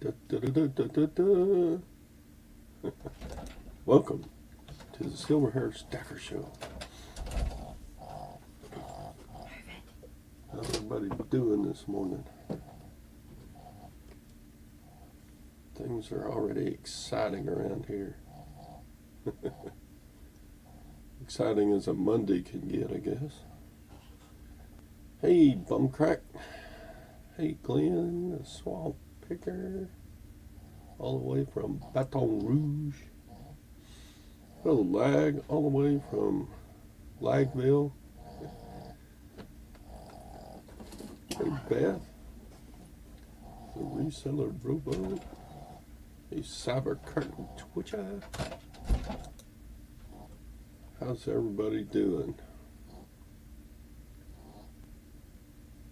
Da, da, da, da, da, da. Welcome to the Silverhairstacker Show. How's everybody doing this morning? Things are already exciting around here. Exciting as a Monday can get, I guess. Hey, Bumcrack. Hey, Glenn, the Swamp Picker. All the way from Baton Rouge. Hello, Lag, all the way from Lagville. Hey, Beth. The Reseller Robo. Hey, Cyber Curtain Twitcher. How's everybody doing?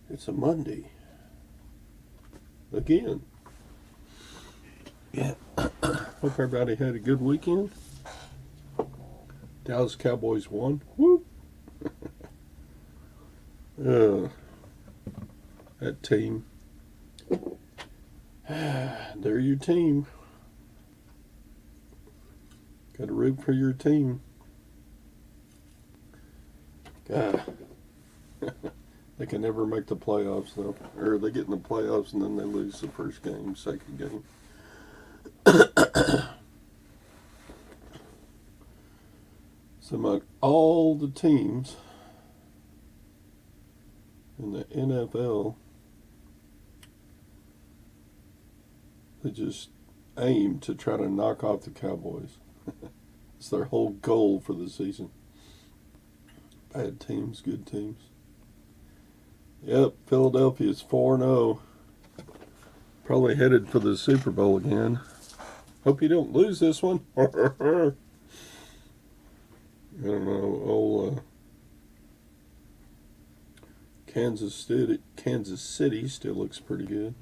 It's a Monday. Again. Yeah. Hope everybody had a good weekend. Dallas Cowboys won. Whoop. That team. They're your team. Got to root for your team. God. They can never make the playoffs, though. Or they get in the playoffs and then they lose the first game, second game. So among all the teams in the NFL, they just aim to try to knock off the Cowboys. It's their whole goal for the season. Bad teams, good teams. Yep, Philadelphia's 4-0. Probably headed for the Super Bowl again. Hope you don't lose this one. I don't know. Old Kansas City still looks pretty good.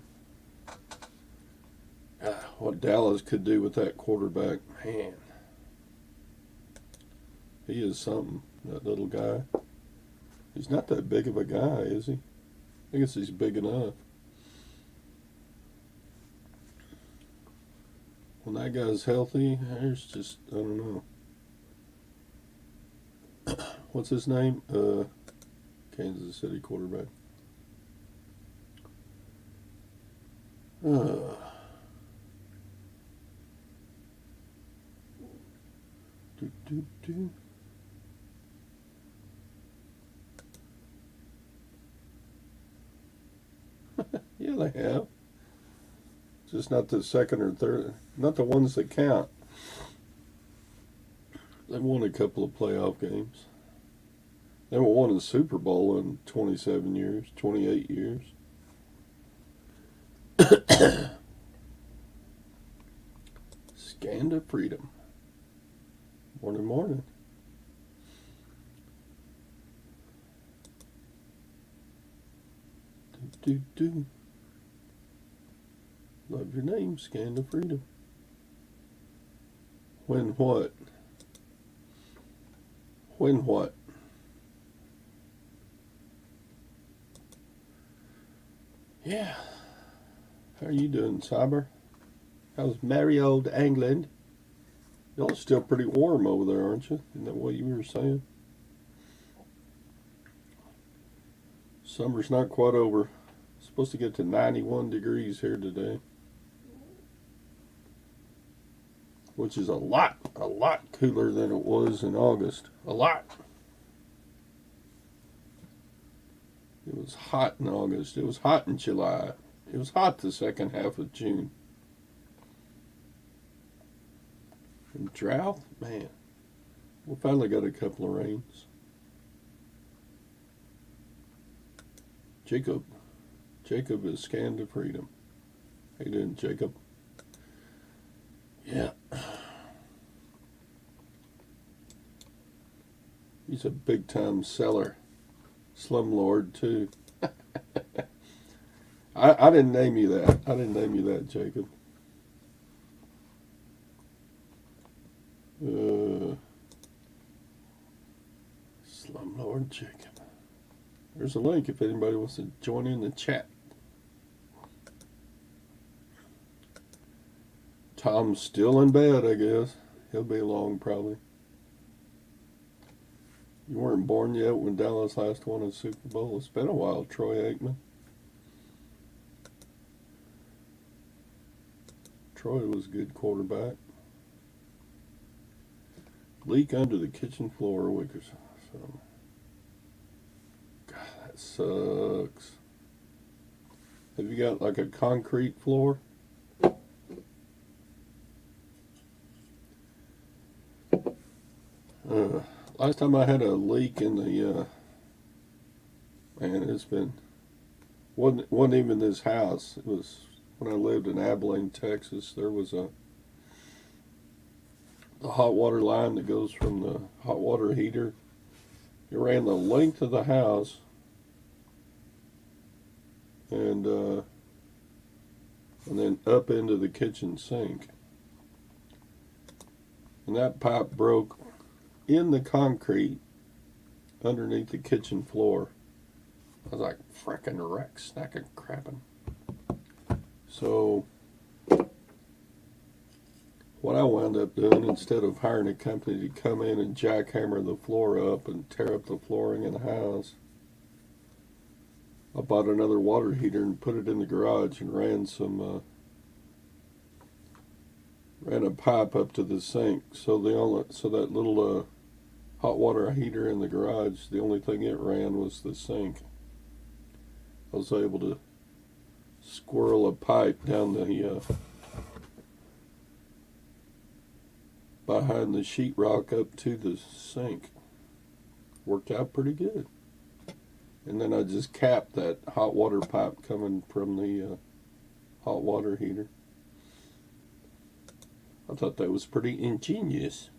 What Dallas could do with that quarterback, man. He is something, that little guy. He's not that big of a guy, is he? I guess he's big enough. When that guy's healthy, there's just, I don't know. What's his name? Kansas City quarterback. Do, do, do. Yeah, they have. Just not the second or third, not the ones that count. They won a couple of playoff games. They haven't won a Super Bowl in 27 years, 28 years. Scan to freedom. Morning, morning. Do, do, do. Love your name, Scan to freedom. When what? When what? Yeah. How are you doing, Cyber? How's merry old England? Y'all still pretty warm over there, aren't you? Isn't that what you were saying? Summer's not quite over. It's supposed to get to 91 degrees here today. Which is a lot cooler than it was in August. A lot. It was hot in August. It was hot in July. It was hot the second half of June. And drought? Man. We finally got a couple of rains. Jacob is scanned to freedom. How you doing, Jacob? Yeah. He's a big time seller. Slumlord too. I didn't name you that. I didn't name you that, Jacob. Slumlord Jacob. There's a link if anybody wants to join in the chat. Tom's still in bed, I guess. He'll be along probably. You weren't born yet when Dallas last won a Super Bowl. It's been a while, Troy Aikman. Troy was a good quarterback. Leak under the kitchen floor, Wickers. So, God, that sucks. Have you got like a concrete floor? Last time I had a leak in the, man, it's been, wasn't even this house. It was when I lived in Abilene, Texas. There was the hot water line that goes from the hot water heater. It ran the length of the house, and then up into the kitchen sink. And that pipe broke in the concrete underneath the kitchen floor. I was like, frickin' wreck, snacking, crapping. So what I wound up doing, instead of hiring a company to come in and jackhammer the floor up and tear up the flooring in the house, I bought another water heater and put it in the garage and ran a pipe up to the sink. So that little hot water heater in the garage, the only thing it ran was the sink. I was able to squirrel a pipe down the behind the sheetrock up to the sink. Worked out pretty good. And then I just capped that hot water pipe coming from the hot water heater. I thought that was pretty ingenious.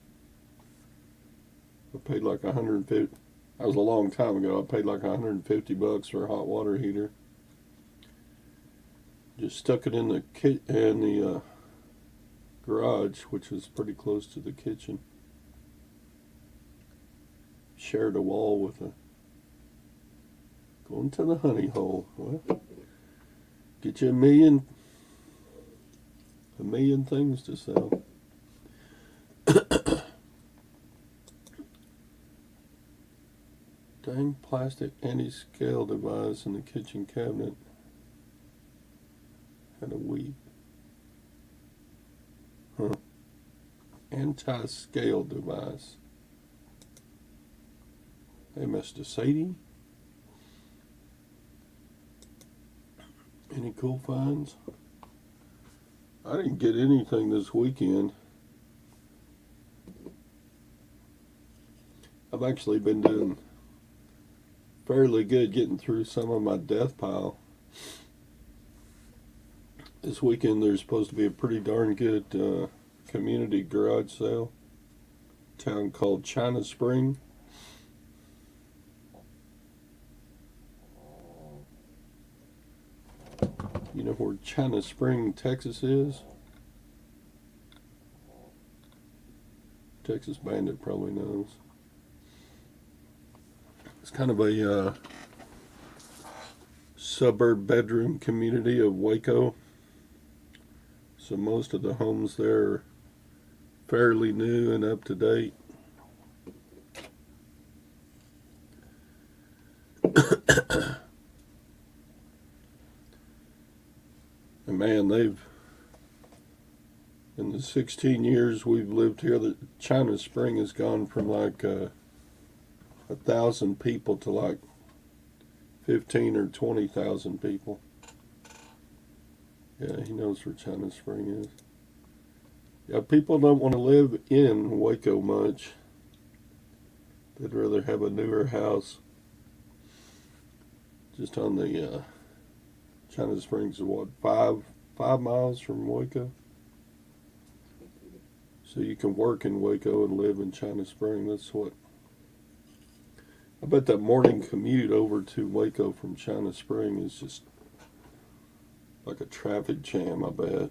I paid like $150. That was a long time ago. I paid like $150 for a hot water heater. Just stuck it in the garage, which was pretty close to the kitchen. Shared a wall with going to the honey hole. Well, get you a million things to sell. Dang plastic anti-scale device in the kitchen cabinet had a weep. Huh. Anti-scale device. Hey, Mr. Sadie. Any cool finds? I didn't get anything this weekend. I've actually been doing fairly good getting through some of my death pile. This weekend there's supposed to be a pretty darn good community garage sale. A town called China Spring. You know where China Spring, Texas is? Texas Bandit probably knows. It's kind of a suburb bedroom community of Waco. So most of the homes there are fairly new and up to date. And man, in the 16 years we've lived here, the China Spring has gone from like 1,000 people to like 15 or 20,000 people. Yeah, he knows where China Spring is. Yeah, people don't want to live in Waco much. They'd rather have a newer house. Just on the China Springs is what, 5 miles from Waco? So you can work in Waco and live in China Spring. That's what. I bet that morning commute over to Waco from China Spring is just like a traffic jam, I bet.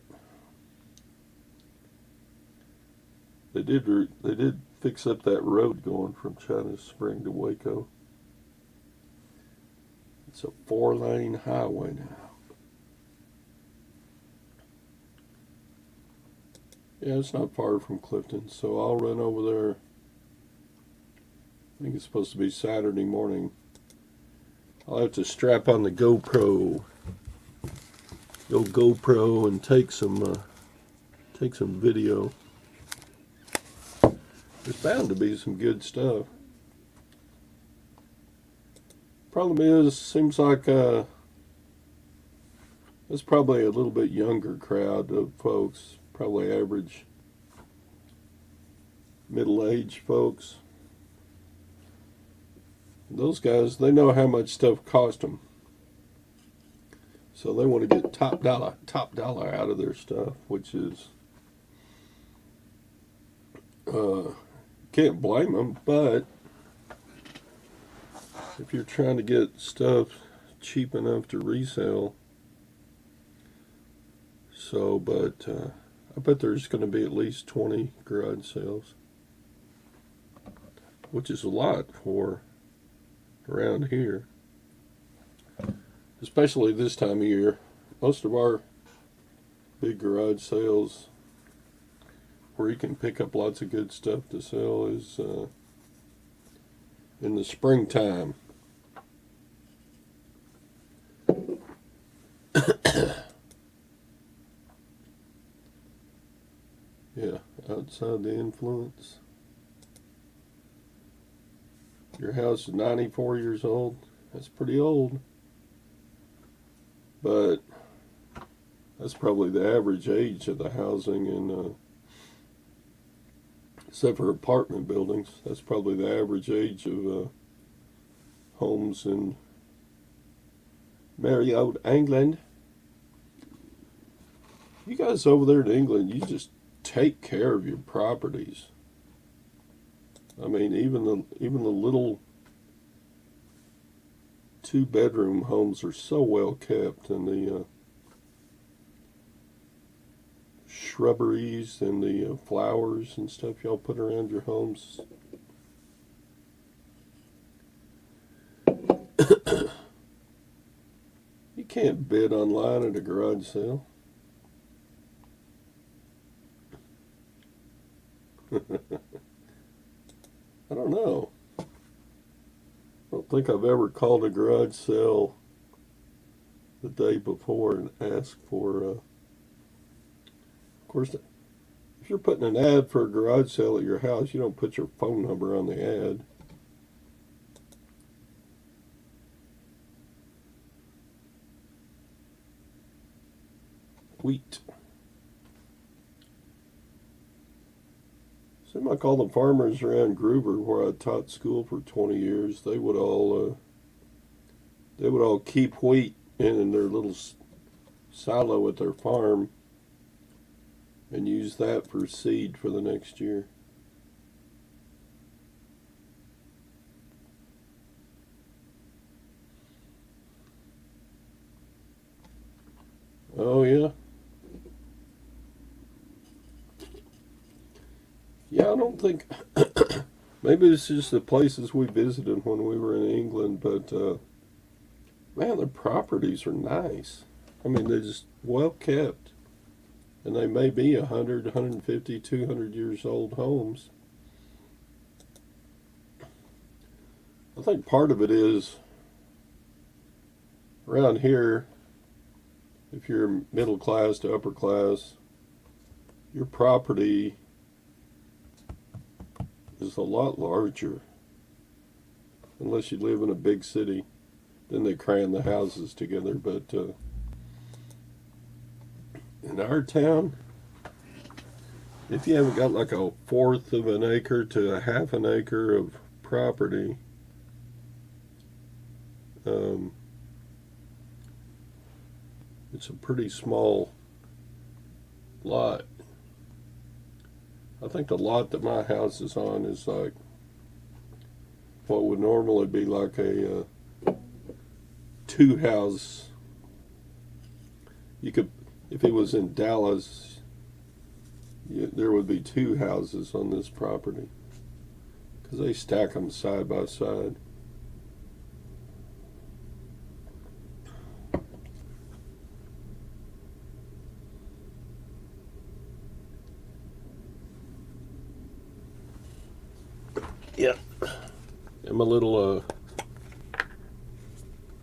They did fix up that road going from China Spring to Waco. It's a 4-lane highway now. Yeah, it's not far from Clifton, so I'll run over there. I think it's supposed to be Saturday morning. I'll have to strap on the GoPro, and take some video. There's bound to be some good stuff. Problem is, seems like it's probably a little bit younger crowd of folks, probably average middle-aged folks. Those guys, they know how much stuff cost them, so they want to get top dollar out of their stuff, which is can't blame them. But if you're trying to get stuff cheap enough to resell, but I bet there's going to be at least 20 garage sales, which is a lot for around here, especially this time of year. Most of our big garage sales where you can pick up lots of good stuff to sell is in the springtime. Yeah, outside the influence. Your house is 94 years old. That's pretty old. But that's probably the average age of the housing in, except for apartment buildings, that's probably the average age of homes in merry old England. You guys over there in England, you just take care of your properties. I mean, even the little 2-bedroom homes are so well kept, and the shrubberies and the flowers and stuff y'all put around your homes. You can't bid online at a garage sale. I don't know. I don't think I've ever called a garage sale the day before and asked for. Of course, if you're putting an ad for a garage sale at your house, you don't put your phone number on the ad. Wheat. Seemed like all the farmers around Gruber, where I taught school for 20 years, they would all keep wheat in their little silo at their farm and use that for seed for the next year. Oh yeah. Yeah, I don't think. Maybe it's just the places we visited when we were in England, but man, the properties are nice. I mean, they're just well kept, and they may be 100, 150, 200 years old homes. I think part of it is around here, if you're middle class to upper class, your property is a lot larger. Unless you live in a big city, then they cram the houses together. But in our town, if you haven't got like a fourth of an acre to a half an acre of property, it's a pretty small lot. I think the lot that my house is on is like what would normally be like a 2-house. You could, if it was in Dallas, there would be 2 houses on this property because they stack them side by side. Yeah. And my little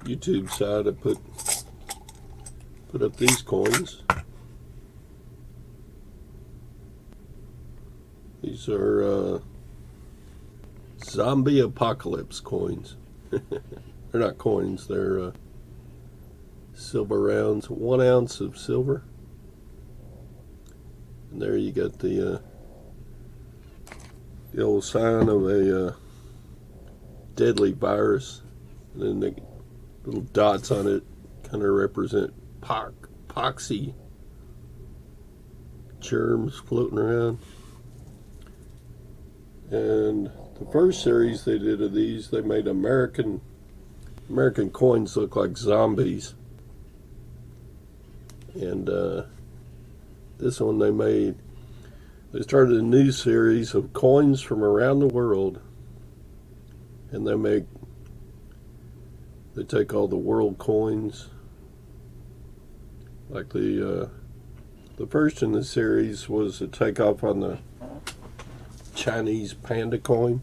YouTube side, I put up these coins. These are zombie apocalypse coins. They're not coins, they're silver rounds, 1 ounce of silver. And there you got the old sign of a deadly virus. And then the little dots on it kind of represent poxy germs floating around. And the first series they did of these, they made American coins look like zombies. And this one they started a new series of coins from around the world. And they take all the world coins. Like the first in the series was a takeoff on the Chinese panda coin.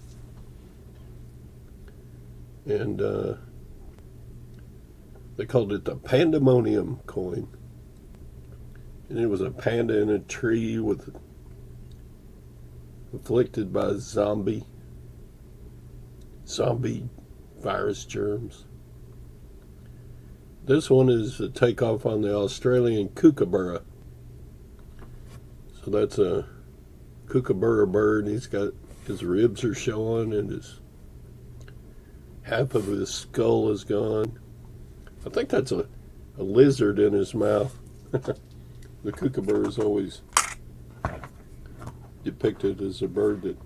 And they called it the Pandemonium coin. And it was a panda in a tree afflicted by zombie virus germs. This one is a takeoff on the Australian kookaburra. So that's a kookaburra bird. He's got his ribs are showing and half of his skull is gone. I think that's a lizard in his mouth. The kookaburra is always depicted as a bird that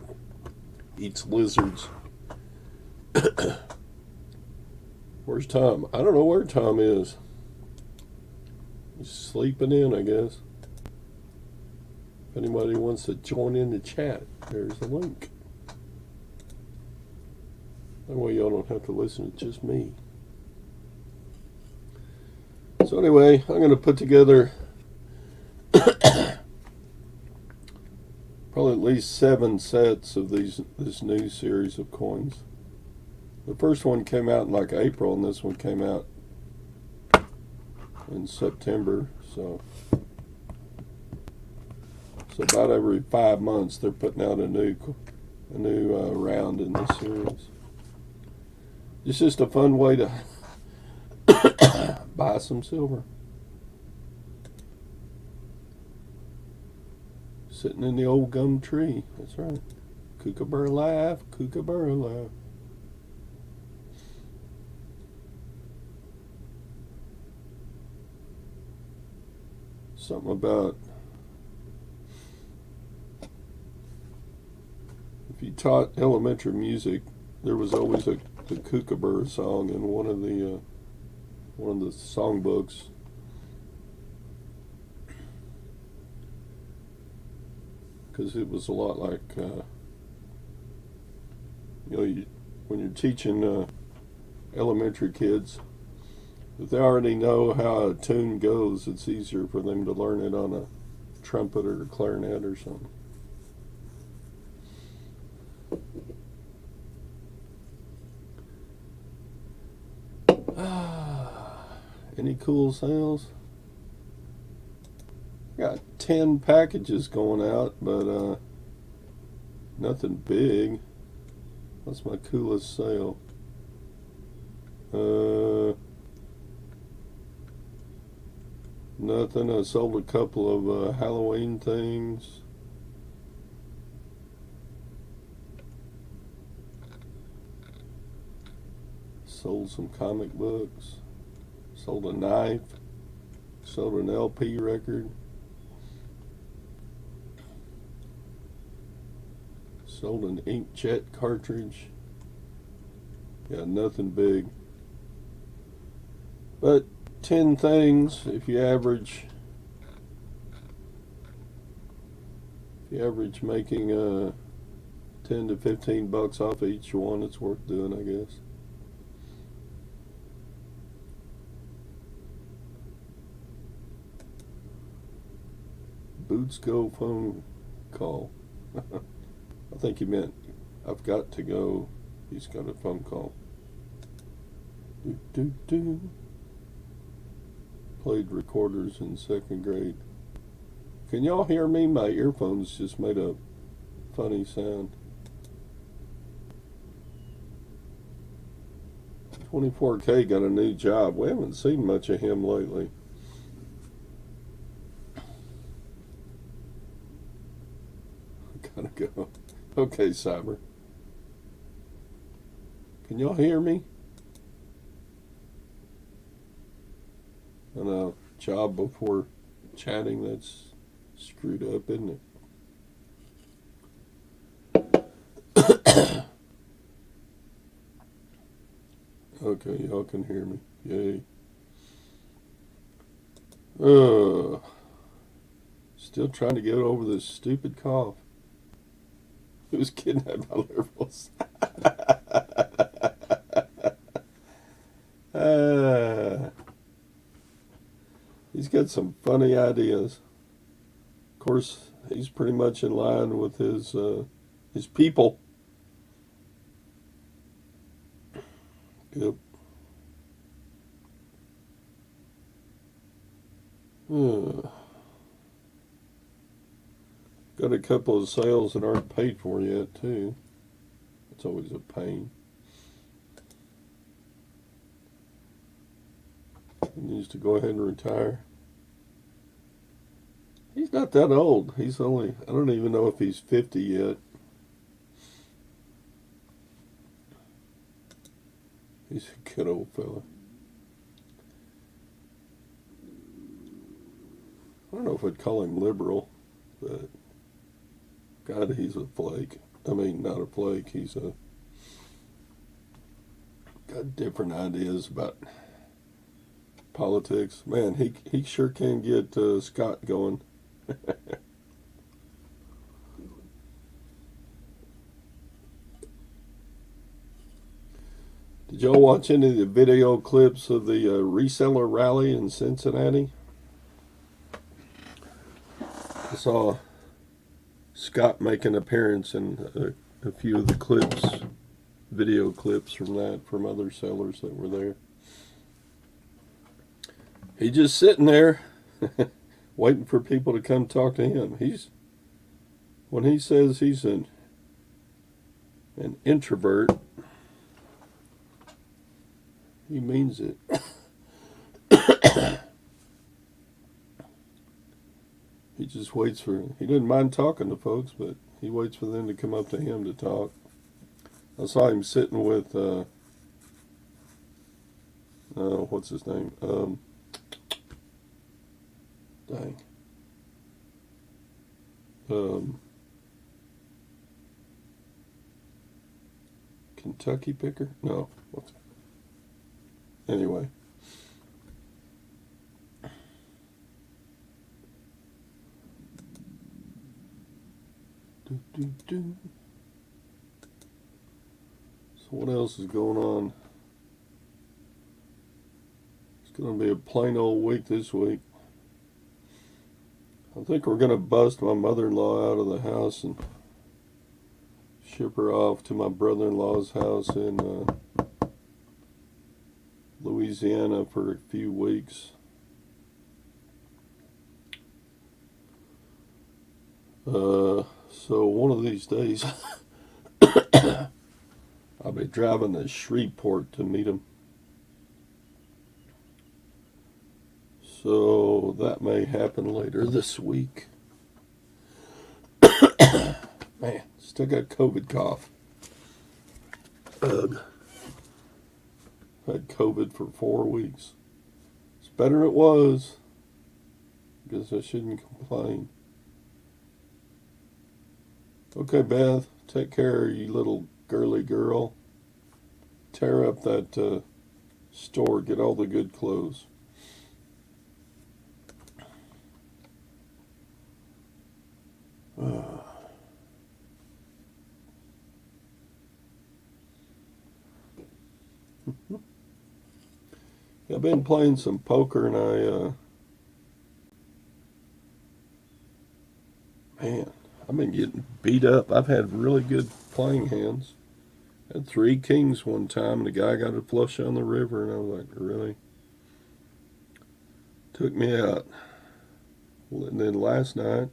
eats lizards. Where's Tom? I don't know where Tom is. He's sleeping in, I guess. If anybody wants to join in the chat, there's the link. That way y'all don't have to listen to just me. So anyway, I'm going to put together probably at least 7 sets of this new series of coins. The first one came out in like April, and this one came out in September. So about every 5 months they're putting out a new round in this series. It's just a fun way to buy some silver. Sitting in the old gum tree. That's right. Kookaburra laugh, kookaburra laugh. Something about if you taught elementary music, there was always the kookaburra song in one of the songbooks. Because it was a lot like, when you're teaching elementary kids, if they already know how a tune goes, it's easier for them to learn it on a trumpet or a clarinet or something. Any cool sales? Got 10 packages going out, but nothing big. What's my coolest sale? Nothing. I sold a couple of Halloween things. Sold some comic books. Sold a knife. Sold an LP record. Sold an inkjet cartridge. Yeah, nothing big. But 10 things, if you average making 10 to 15 bucks off each one, it's worth doing, I guess. Boots go phone call. I think you meant I've got to go. He's got a phone call. Do, do, do. Played recorders in 2nd grade. Can y'all hear me? My earphones just made a funny sound. 24K got a new job. We haven't seen much of him lately. Gotta go. Okay, Cyber. Can y'all hear me? And a job before chatting, that's screwed up, isn't it? Okay, y'all can hear me. Yay. Still trying to get over this stupid cough. It was kidnapped by liberals. He's got some funny ideas. Of course, he's pretty much in line with his people. Yep. Got a couple of sales that aren't paid for yet, too. It's always a pain. He needs to go ahead and retire. He's not that old. He's only, I don't even know if he's 50 yet. He's a good old fella. I don't know if I'd call him liberal, but God, he's a flake. I mean, not a flake. He's got different ideas about politics. Man, he sure can get Scott going. Did y'all watch any of the video clips of the reseller rally in Cincinnati? I saw Scott make an appearance in a few of the clips, video clips from that, from other sellers that were there. He's just sitting there waiting for people to come talk to him. When he says he's an introvert, he means it. He just waits he doesn't mind talking to folks, but he waits for them to come up to him to talk. I saw him sitting with, what's his name? Dang. Kentucky Picker? No. Anyway. So what else is going on? It's going to be a plain old week this week. I think we're going to bust my mother-in-law out of the house and ship her off to my brother-in-law's house in Louisiana for a few weeks. So one of these days I'll be driving to Shreveport to meet him. So that may happen later this week. Man, still got COVID cough. Ugh. Had COVID for 4 weeks. It's better than it was. Guess I shouldn't complain. Okay, Beth, take care, you little girly girl. Tear up that store, get all the good clothes. I've been playing some poker and man, I've been getting beat up. I've had really good playing hands. Had 3 kings one time, and the guy got a flush on the river, and I was like, really? Took me out. And then last night,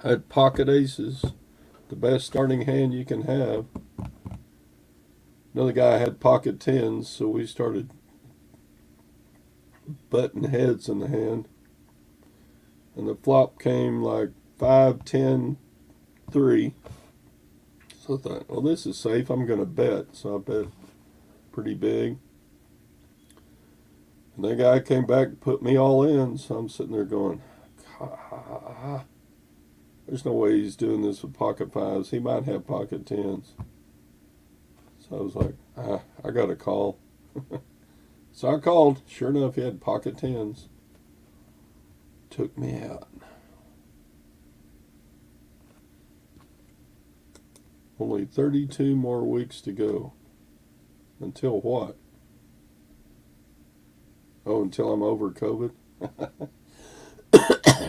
I had pocket aces, the best starting hand you can have. Another guy had pocket tens, so we started butting heads in the hand. And the flop came like 5, 10, 3. So I thought, well, this is safe. I'm going to bet. So I bet pretty big. And that guy came back and put me all in. So I'm sitting there going, there's no way he's doing this with pocket fives. He might have pocket tens. So I was like, I got to call. So I called. Sure enough, he had pocket tens. Took me out. Only 32 more weeks to go. Until what? Oh, until I'm over COVID?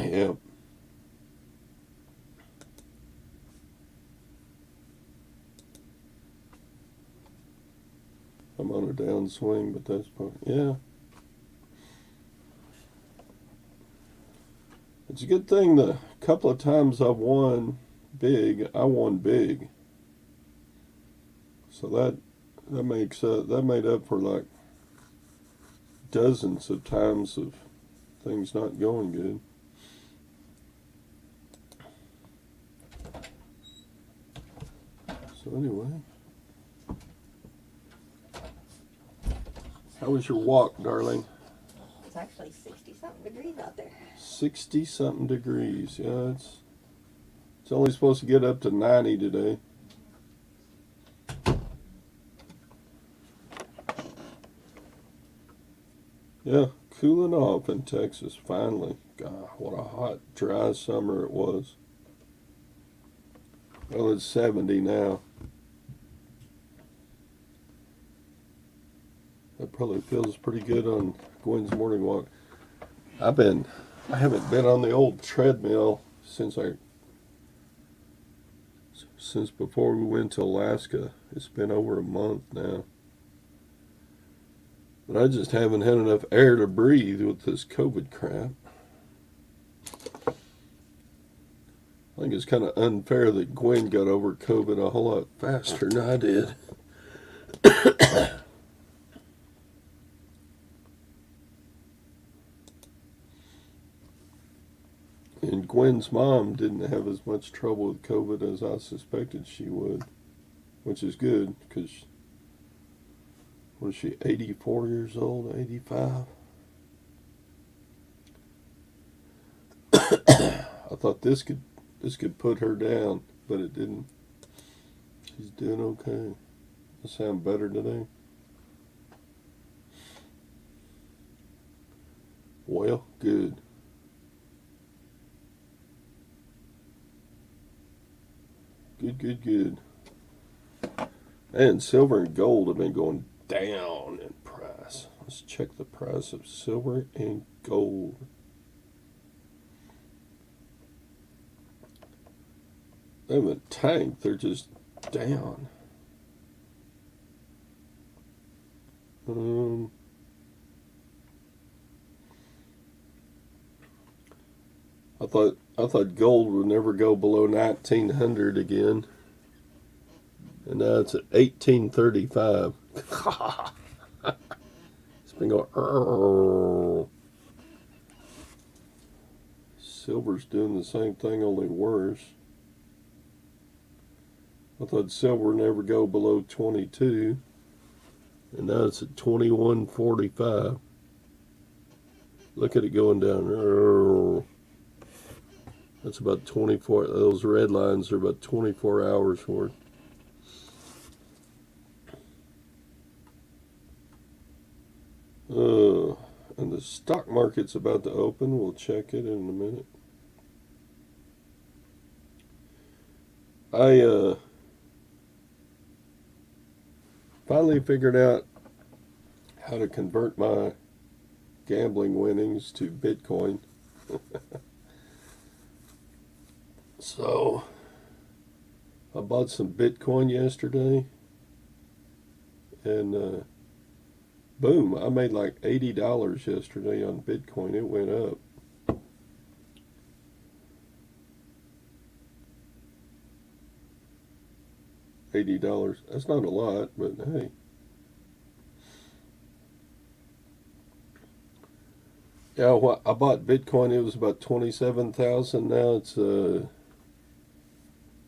Yeah. I'm on a downswing, but that's probably, yeah. It's a good thing the couple of times I've won big, I won big. So that made up for like dozens of times of things not going good. So anyway, how was your walk, darling? It's actually 60-something degrees out there. 60-something degrees. Yeah, it's only supposed to get up to 90 today. Yeah, cooling off in Texas, finally. God, what a hot, dry summer it was. Well, it's 70 now. That probably feels pretty good on Gwen's morning walk. I haven't been on the old treadmill since before we went to Alaska. It's been over a month now. But I just haven't had enough air to breathe with this COVID crap. I think it's kind of unfair that Gwen got over COVID a whole lot faster than I did. And Gwen's mom didn't have as much trouble with COVID as I suspected she would, which is good because, what is she, 84 years old, 85? I thought this could put her down, but it didn't. She's doing okay. I sound better today. Well, good. Good. And silver and gold have been going down in price. Let's check the price of silver and gold. They haven't tanked, they're just down. I thought gold would never go below 1900 again. And now it's at 1835. It's been going. Silver's doing the same thing, only worse. I thought silver would never go below 22. And now it's at 21.45. Look at it going down. That's about 24. Those red lines are about 24 hours worth. And the stock market's about to open. We'll check it in a minute. I finally figured out how to convert my gambling winnings to Bitcoin. So I bought some Bitcoin yesterday, and boom, I made like $80 yesterday on Bitcoin. It went up. $80. That's not a lot, but hey. Yeah, well, I bought Bitcoin. It was about 27,000. Now it's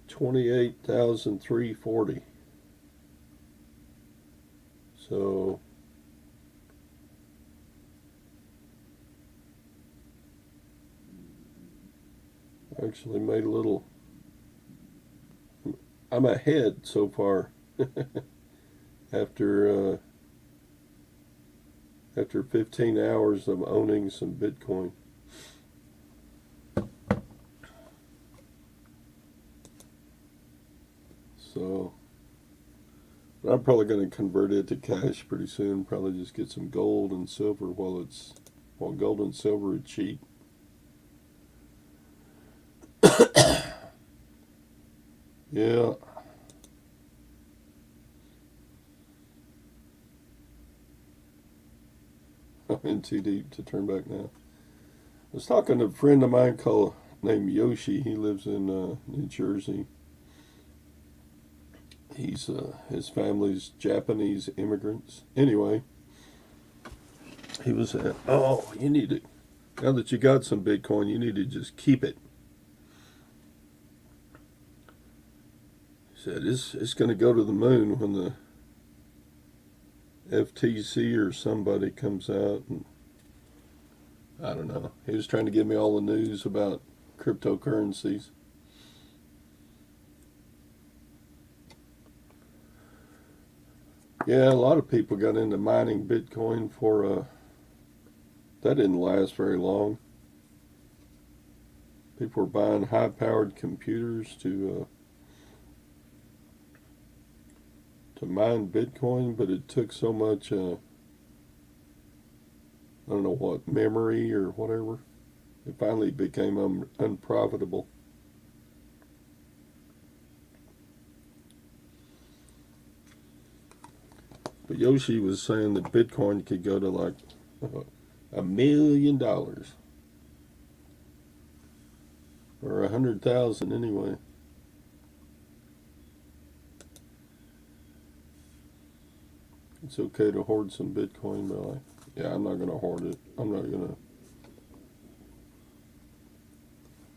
28,340. So I actually made a little. I'm ahead so far after after 15 hours of owning some Bitcoin. So I'm probably going to convert it to cash pretty soon. Probably just get some gold and silver while gold and silver are cheap. Yeah, I'm in too deep to turn back now. I was talking to a friend of mine named Yoshi. He lives in New Jersey. His family's Japanese immigrants. Anyway, he was saying, "Oh, you need to now that you got some Bitcoin, you need to just keep it." He said, "It's going to go to the moon when the FTC or somebody comes out." And I don't know. He was trying to give me all the news about cryptocurrencies. Yeah, a lot of people got into mining Bitcoin for that didn't last very long. People were buying high-powered computers to mine Bitcoin, but it took so much I don't know what memory or whatever. It finally became unprofitable. But Yoshi was saying that Bitcoin could go to like $1 million or 100,000 anyway. It's okay to hoard some Bitcoin, but yeah, I'm not gonna hoard it. I'm not gonna.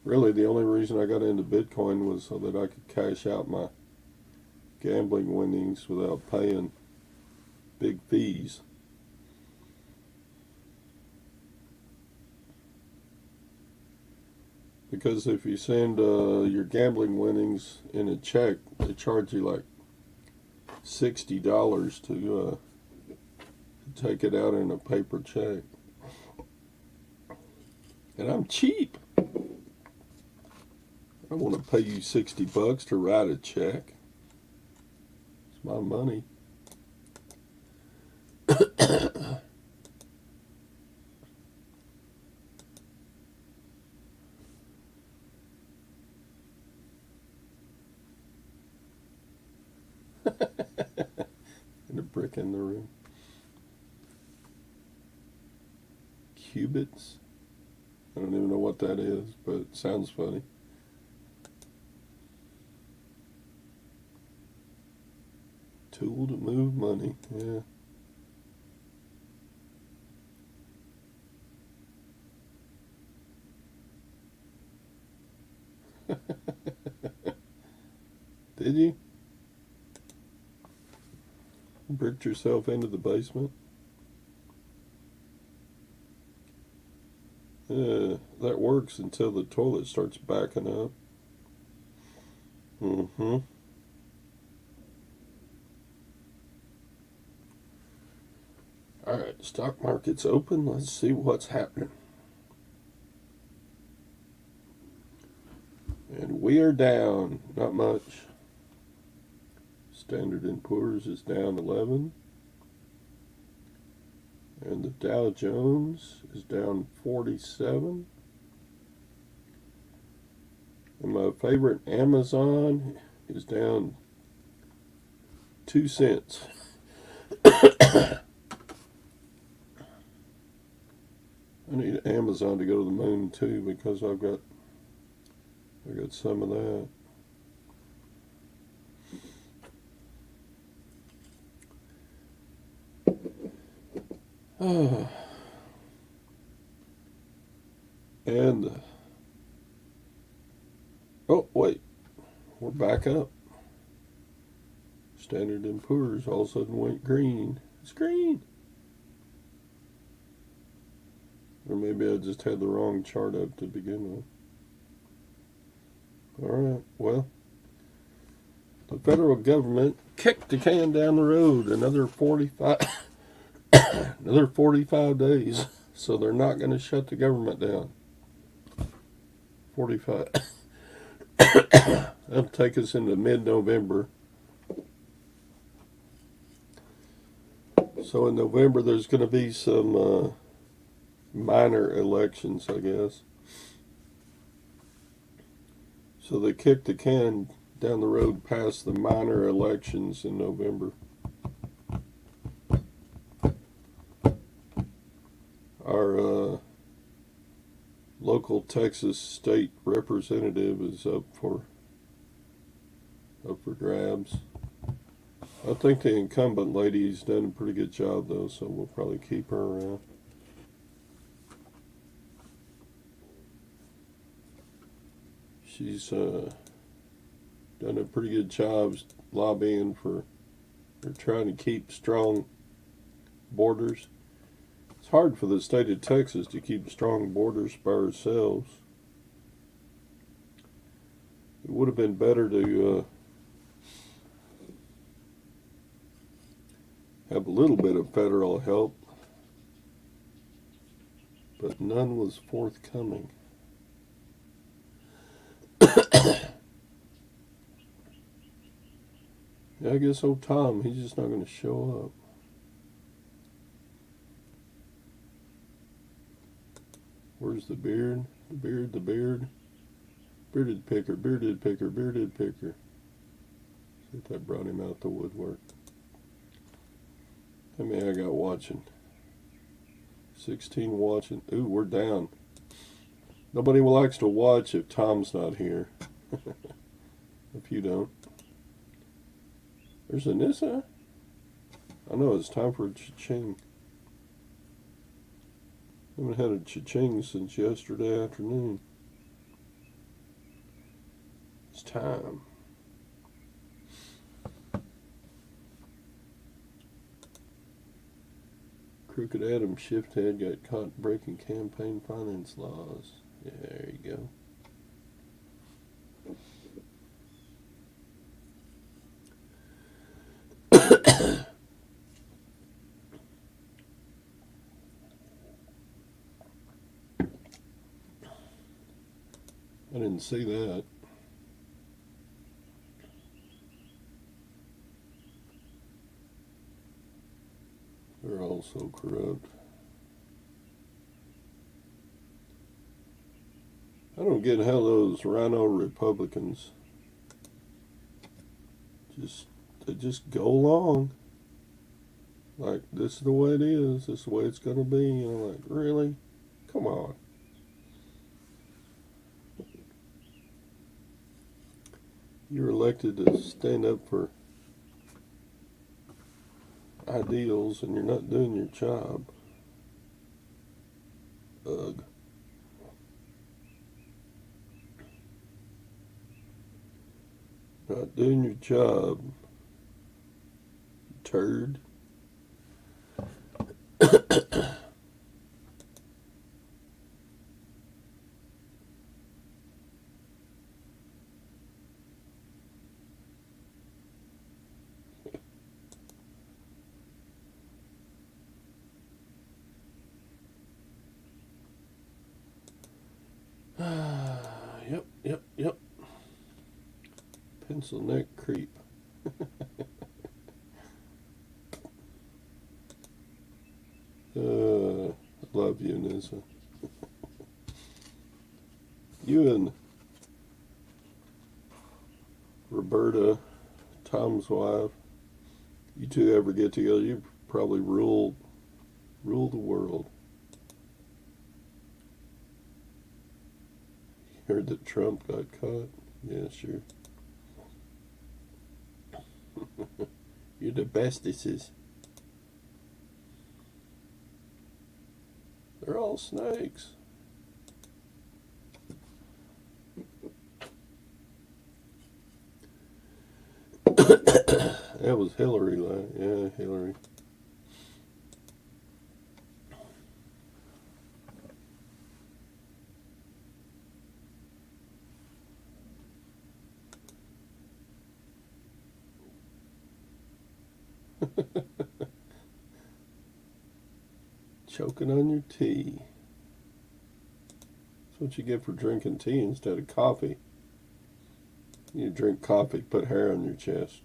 Really, the only reason I got into Bitcoin was so that I could cash out my gambling winnings without paying big fees. Because if you send your gambling winnings in a check, they charge you like $60 to take it out in a paper check. And I'm cheap. I don't want to pay you $60 to write a check. It's my money. And a brick in the room. Qubits? I don't even know what that is, but it sounds funny. Tool to move money, yeah. Did you? Bricked yourself into the basement? That works until the toilet starts backing up. Mm-hmm. All right, stock market's open. Let's see what's happening. And we are down. Not much. Standard & Poor's is down 11. And the Dow Jones is down 47. And my favorite Amazon is down 2 cents. I need Amazon to go to the moon too, because I got some of that. And oh wait, we're back up. Standard & Poor's all of a sudden went green. It's green. Or maybe I just had the wrong chart up to begin with. Alright, well, the federal government kicked the can down the road another 45 days. So they're not going to shut the government down. 45. That'll take us into mid-November. So in November there's going to be some minor elections, I guess. So they kicked the can down the road past the minor elections in November. Our local Texas state representative is up for grabs. I think the incumbent lady's done a pretty good job though, so we'll probably keep her around. She's done a pretty good job lobbying for trying to keep strong borders. It's hard for the state of Texas to keep strong borders by ourselves. It would have been better to have a little bit of federal help, but none was forthcoming. Yeah, I guess old Tom, he's just not going to show up. Where's the beard? The beard, the beard. Bearded picker, bearded picker, bearded picker. See if that brought him out the woodwork. How many I got watching? 16 watching. Ooh, we're down. Nobody likes to watch if Tom's not here. If you don't. There's Anissa. I know it's time for a cha-ching. I haven't had a cha-ching since yesterday afternoon. It's time. Crooked Adam Shifthead got caught breaking campaign finance laws. Yeah, there you go. I didn't see that. They're all so corrupt. I don't get how those rhino Republicans they just go along. Like, this is the way it is, this is the way it's gonna be. And I'm like, really? Come on. You're elected to stand up for ideals and you're not doing your job. Ugh. Not doing your job, turd. Yep. Pencil neck creep. I love you, Nissa. You and Roberta, Tom's wife. You two ever get together, you probably rule the world. Heard that Trump got caught? Yeah, sure. You're the bestesses. They're all snakes. That was Hillary. Yeah, Hillary. Choking on your tea. That's what you get for drinking tea instead of coffee. You drink coffee, put hair on your chest.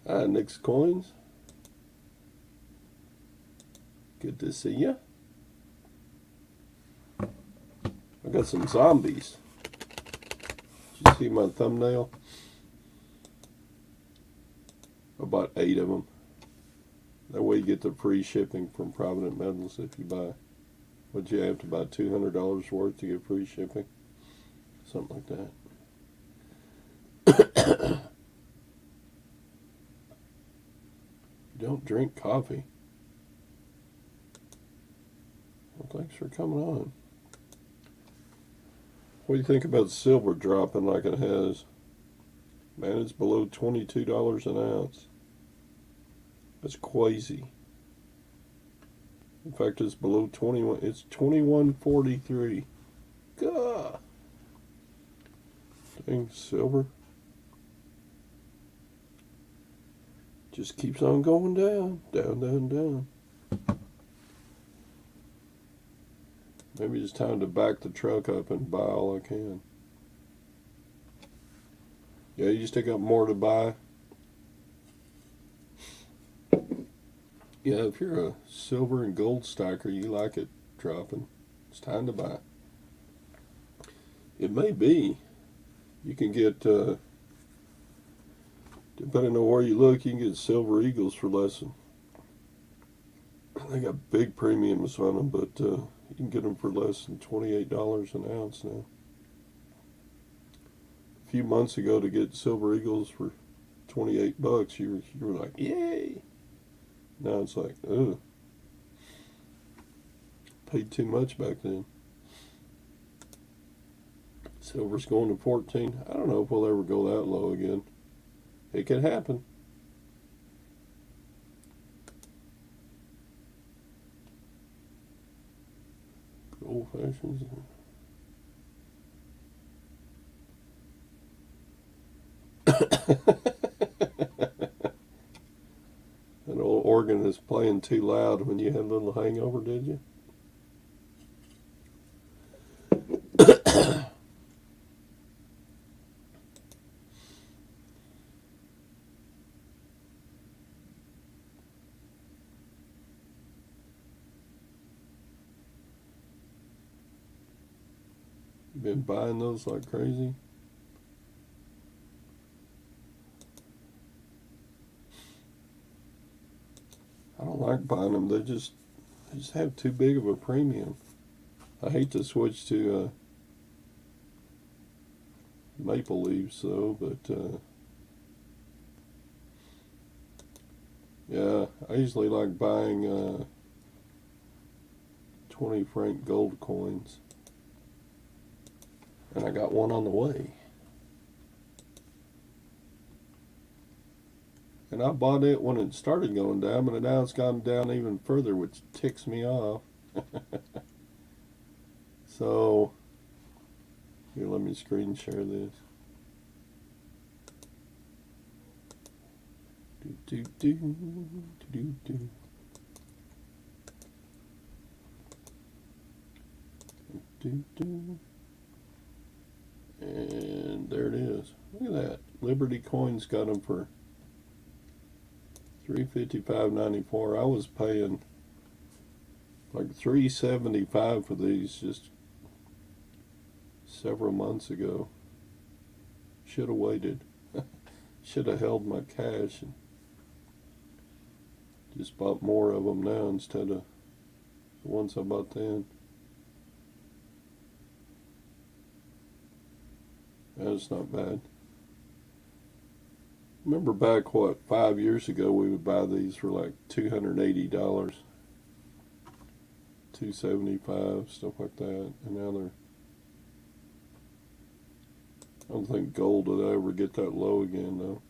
Hi, Nick's Coins. Good to see ya. I got some zombies. Did you see my thumbnail? I bought 8 of them. That way you get the free shipping from Provident Metals if you buy. Would you have to buy $200 worth to get free shipping? Something like that. You don't drink coffee. Well, thanks for coming on. What do you think about silver dropping like it has? Man, it's below $22 an ounce. That's crazy. In fact, it's below 21. It's 21.43. God. Dang, silver. Just keeps on going down. Down, down, down. Maybe it's time to back the truck up and buy all I can. Yeah, you still got more to buy. Yeah, if you're a silver and gold stacker, you like it dropping, it's time to buy. It may be. You can get, depending on where you look, you can get silver eagles for less than, they got big premiums on them, but you can get them for less than $28 an ounce now. A few months ago, to get silver eagles for $28, you were like, yay! Now it's like, ugh. Paid too much back then. Silver's going to 14. I don't know if we'll ever go that low again. It could happen. Old fashions. That old organ is playing too loud when you had a little hangover, did you? Been buying those like crazy. I don't like buying them. They just have too big of a premium. I hate to switch to maple leaves though, but yeah, I usually like buying 20 franc gold coins. And I got one on the way. And I bought it when it started going down, but now it's gone down even further, which ticks me off. So, here, let me screen share this. Do, do, do, do, do. Do, do. And there it is. Look at that. Liberty Coins got them for $355.94. I was paying Like $3.75 for these just several months ago. Should have waited. Should have held my cash and just bought more of them now instead of the ones I bought then. That's not bad. Remember back, 5 years ago, we would buy these for like $280, $275, stuff like that. And now they're, I don't think gold would ever get that low again, though.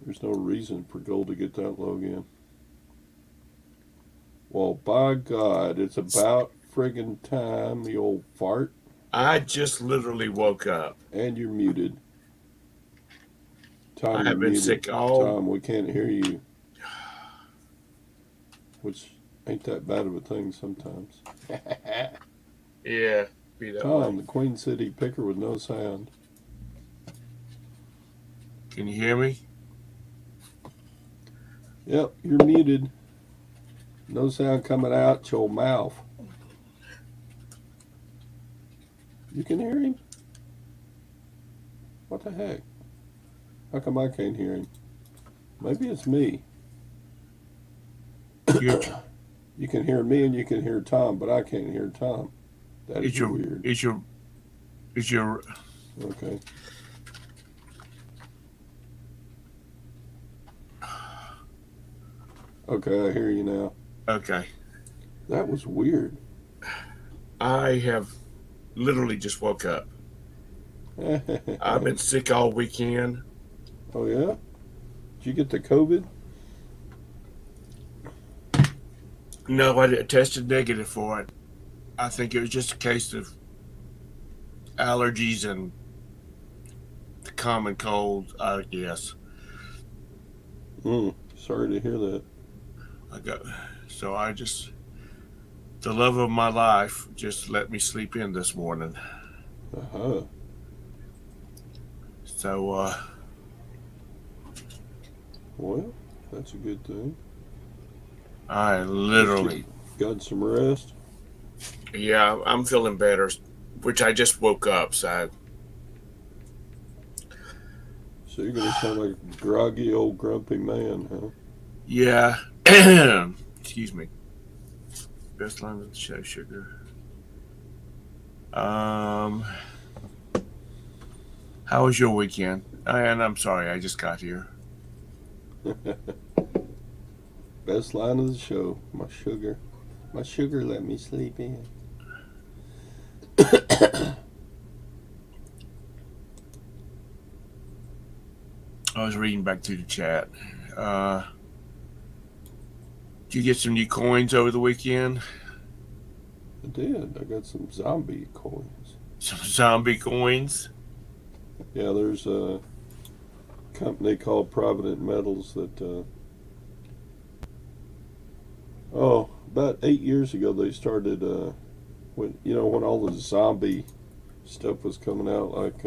There's no reason for gold to get that low again. Well, by God, it's about friggin' time, the old fart. I just literally woke up. And you're muted. Tom, I you're have been muted. sick all. Tom, we can't hear you. Which ain't that bad of a thing sometimes. Yeah, be that Tom, way. the Queen City picker with no sound. Can you hear me? Yep, you're muted. No sound coming out your mouth. You can hear him? What the heck? How come I can't hear him? Maybe it's me. You can hear me and you can hear Tom, but I can't hear Tom. That is weird. Is your Okay. Okay, I hear you now. okay? That was weird. I have literally just woke up. I've been sick all weekend. Oh yeah? Did you get the COVID? No, I tested negative for it. I think it was just a case of allergies and the common cold, I guess. Sorry to hear that. The love of my life just let me sleep in this morning. Uh-huh. So, Well, that's a good thing. I literally, Got some rest? yeah, I'm feeling better, which I just woke up, so. So you're going to sound like a groggy old grumpy man, huh? Yeah. Excuse me. Best line of the show, sugar. How was your weekend? And I'm sorry, I just got here. Best line of the show. My sugar. My sugar let me sleep in. I was reading back through the chat. Did you get some new coins over the weekend? I did. I got some zombie coins. Some zombie coins? Yeah, there's a company called Provident Metals that, about 8 years ago they started, when all the zombie stuff was coming out, like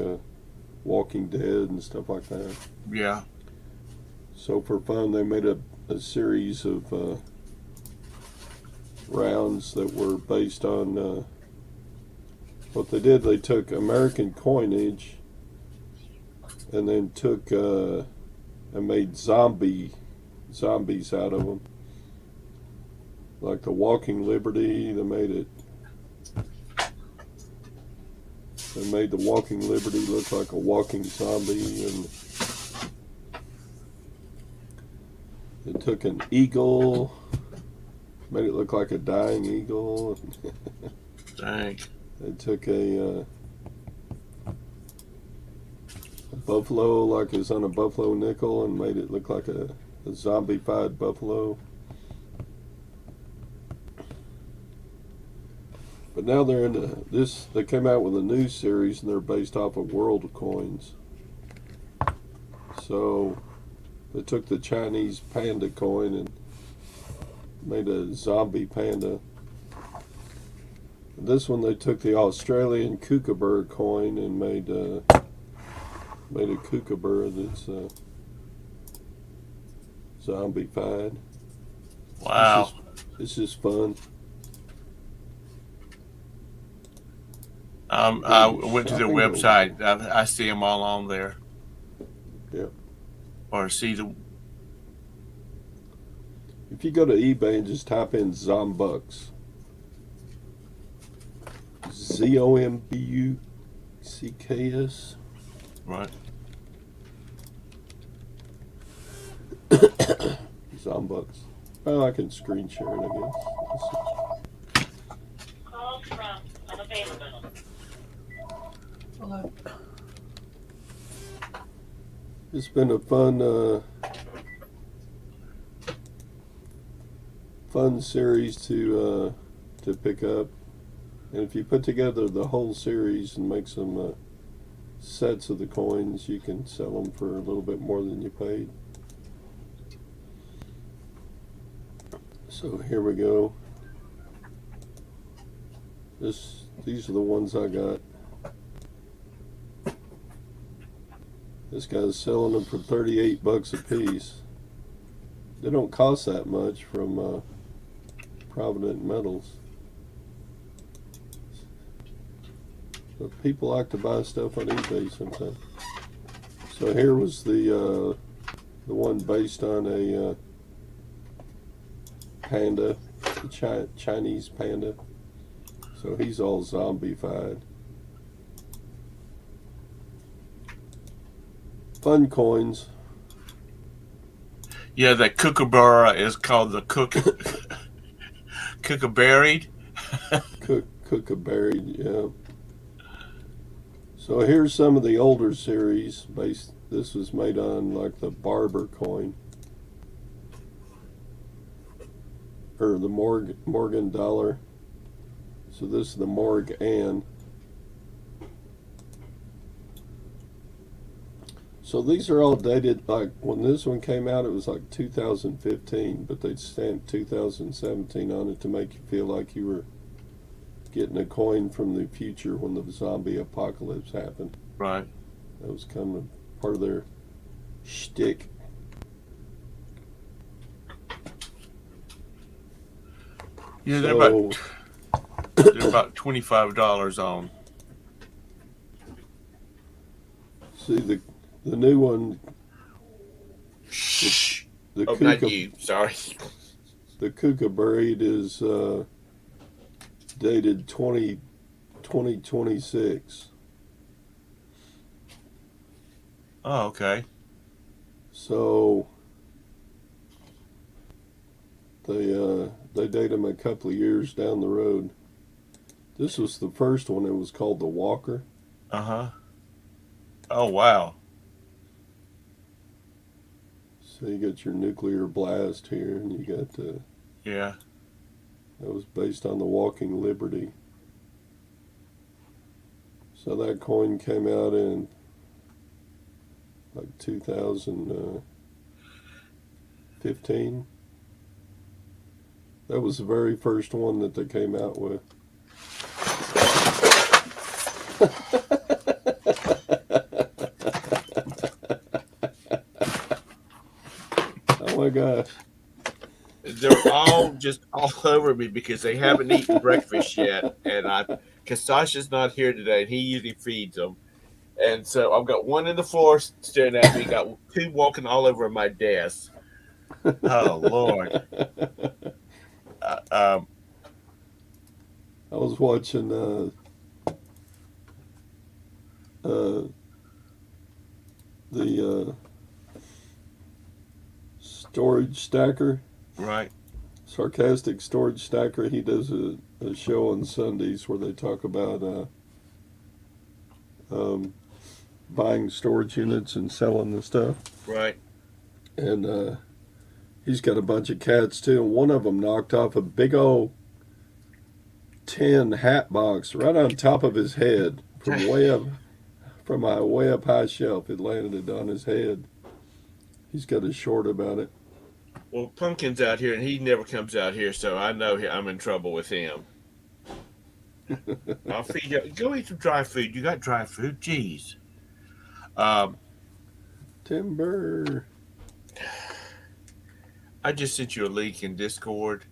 Walking Dead and stuff like that. Yeah. So for fun, they made a series of rounds that were based on what they did. They took American coinage and then took and made zombies out of them. Like the Walking Liberty, they made the Walking Liberty look like a walking zombie, and they took an eagle, made it look like a dying eagle. Dang. They took a buffalo, like it's on a buffalo nickel, and made it look like a zombified buffalo. But now they're into this. They came out with a new series, and they're based off of world coins. So they took the Chinese panda coin and made a zombie panda. This one they took the Australian kookaburra coin and made a kookaburra that's zombified. Wow. It's just fun. I Ooh, went to their shopping gold. website. I see them all on there. Yeah. Or see the. If you go to eBay and just type in Zombucks, Zombucks, Right. Zombucks. Oh, I can screen share it, I guess. Let's see. Calls from unavailable. Hello. It's been a fun series to pick up, and if you put together the whole series and make some sets of the coins, you can sell them for a little bit more than you paid. So here we go. These are the ones I got. This guy's selling them for $38 a piece. They don't cost that much from Provident Metals. But people like to buy stuff on eBay sometimes. So here was the one based on a panda, the Chinese panda. So he's all zombified. Fun coins. Yeah, that kookaburra is called the kookaberried. Kookaberried, yeah. So here's some of the older series. This was made on like the Barber coin, or the Morgan dollar. So this is the Morgan. So these are all dated, like when this one came out it was like 2015, but they'd stamped 2017 on it to make you feel like you were getting a coin from the future when the zombie apocalypse happened. Right. That was kind of part of their shtick. Yeah, So, they're about $25 on. see the new one, Shh. the Oh, not you. Sorry. the Kookaburried is dated 2026. Oh, okay. So they date them a couple of years down the road. This was the first one. It was called the Walker. Uh-huh. Oh, wow. So you got your nuclear blast here, and you got Yeah. that was based on the Walking Liberty. So that coin came out in like 2015. That was the very first one that they came out with. Oh my gosh. They're all just all over me because they haven't eaten breakfast yet. And because Sasha's not here today, and he usually feeds them. And so I've got one in the floor staring at me, got two walking all over my desk. Oh, Lord. I was watching the Storage Stacker, Right. Sarcastic Storage Stacker. He does a show on Sundays where they talk about buying storage units and selling the stuff. Right. And he's got a bunch of cats too, and one of them knocked off a big old tin hat box right on top of his head from a way up high shelf. It landed on his head. He's got a short about it. Well, Pumpkin's out here, and he never comes out here, so I know I'm in trouble with him. I'll feed you. Go eat some dry food. You got dry food? Jeez. Timber. I just sent you a link in Discord.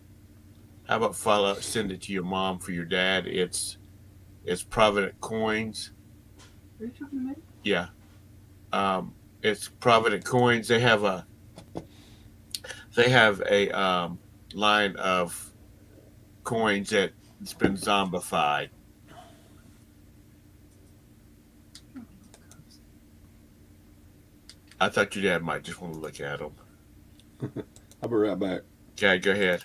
How about send it to your mom for your dad? It's Provident Coins. Are you talking to me? Yeah. It's Provident Coins. They have a line of coins that's been zombified. I thought your dad might just want to look at them. I'll be right back. Okay, go ahead.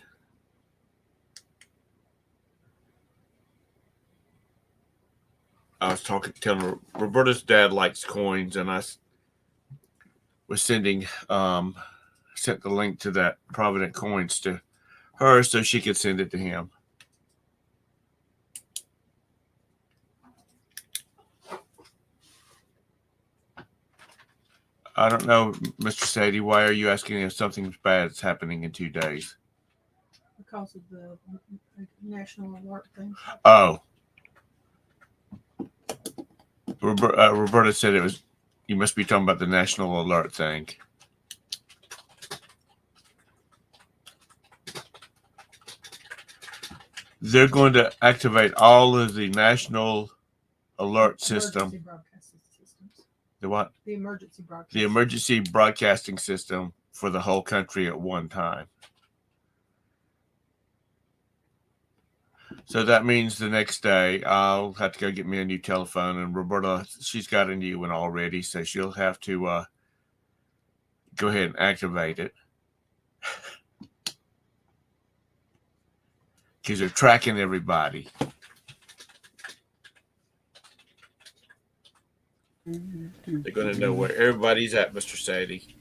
I was telling her Roberta's dad likes coins, and I was sent the link to that Provident Coins to her so she could send it to him. I don't know, Mr. Sadie, why are you asking if something bad is happening in 2 days? Because of the national alert thing. Oh. Roberta said it was, you must be talking about the national alert thing. They're going to activate all of the national alert system. Emergency broadcasting systems. The what? The emergency broadcasting. The emergency broadcasting system for the whole country at one time. So that means the next day I'll have to go get me a new telephone, and Roberta, she's got a new one already, so she'll have to go ahead and activate it. Because they're tracking everybody. They're going to know where everybody's at, Mr. Sadie.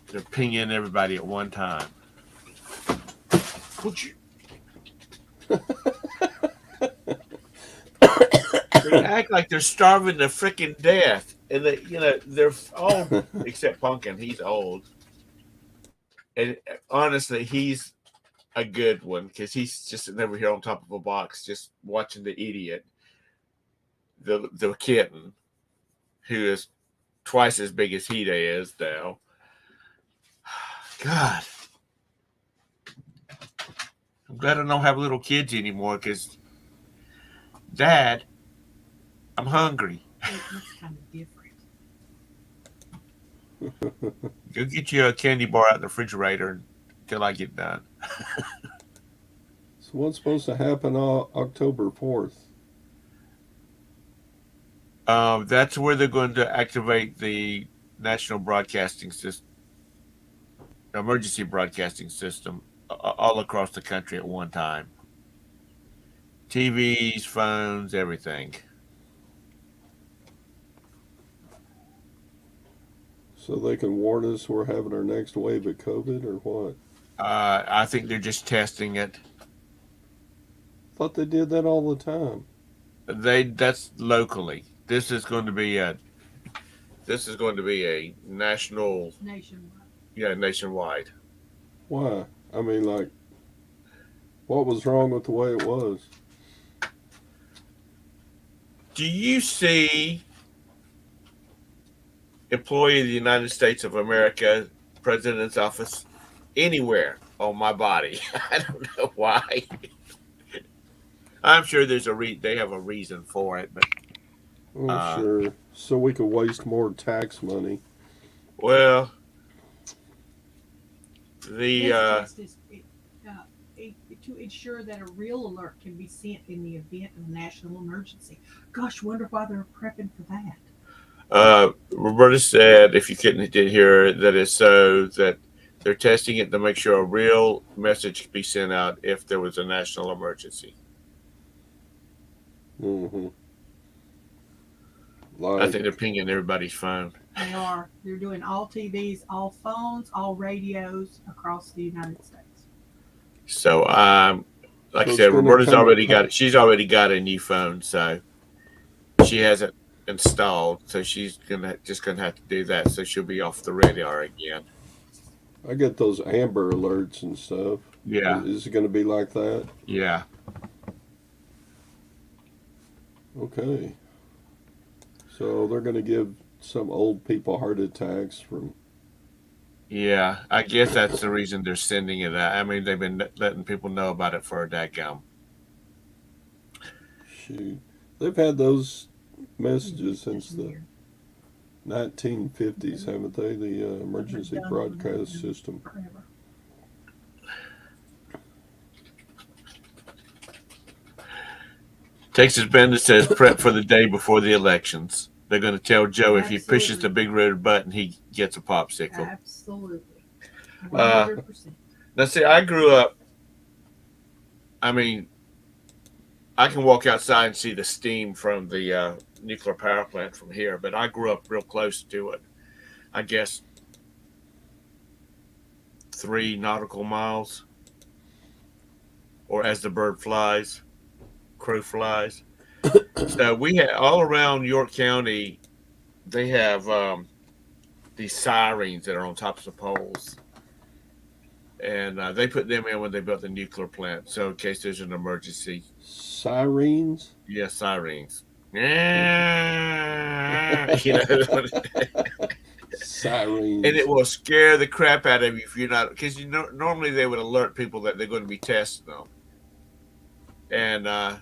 They're pinging everybody at one time. Would you? They act like they're starving to freaking death, and they're all except Pumpkin. He's old, and honestly, he's a good one because he's just sitting over here on top of a box, just watching the idiot, the kitten, who is twice as big as he is now. God. I'm glad I don't have little kids anymore because, Dad, I'm hungry. It looks kind of different. Go get you a candy bar out of the refrigerator until I get done. So what's supposed to happen on October 4th? That's where they're going to activate the national broadcasting system, emergency broadcasting system, all across the country at one time. TVs, phones, everything. So they can warn us we're having our next wave of COVID or what? I think they're just testing it. Thought they did that all the time. That's locally. This is going to be a national, Nationwide. yeah, nationwide. Why? I mean, like, what was wrong with the way it was? Do you see employee of the United States of America, President's office, anywhere on my body? I don't know why. I'm sure there's they have a reason for it, but Oh, sure. So we could waste more tax money. well, This test is to ensure that a real alert can be sent in the event of a national emergency. Gosh, wonder why they're prepping for that. Roberta said, if you didn't hear, that it's so that they're testing it to make sure a real message could be sent out if there was a national emergency. Mm-hmm. I think they're pinging everybody's phone. They are. They're doing all TVs, all phones, all radios across the United States. So, like So I said, it's gonna Roberta's come already up- got it. She's already got a new phone, so she hasn't installed. So she's just gonna have to do that. So she'll be off the radar again. I get those Amber alerts and stuff. Yeah, Is it going to be like that? yeah. Okay. So they're going to give some old people heart attacks from. Yeah, I guess that's the reason they're sending it out. I mean, they've been letting people know about it for a dadgum. Shoot, they've had those messages It's since just the weird. 1950s, haven't they? The emergency Done broadcast system. forever. Texas Bender says prep for the day before the elections. They're going to tell Joe if he pushes the Absolutely. big red button, he gets a popsicle. Absolutely. Uh, 100%. Now, see, I grew up. I mean, I can walk outside and see the steam from the nuclear power plant from here, but I grew up real close to it. I guess 3 nautical miles, or as the bird flies, crow flies. So we had all around York County. They have these sirens that are on tops of poles, and they put them in when they built the nuclear plant. So in case there's an emergency, Sirens. yeah, sirens. You know, and it Sirens. will scare the crap out of you if you're not, because you know normally they would alert people that they're going to be testing them, and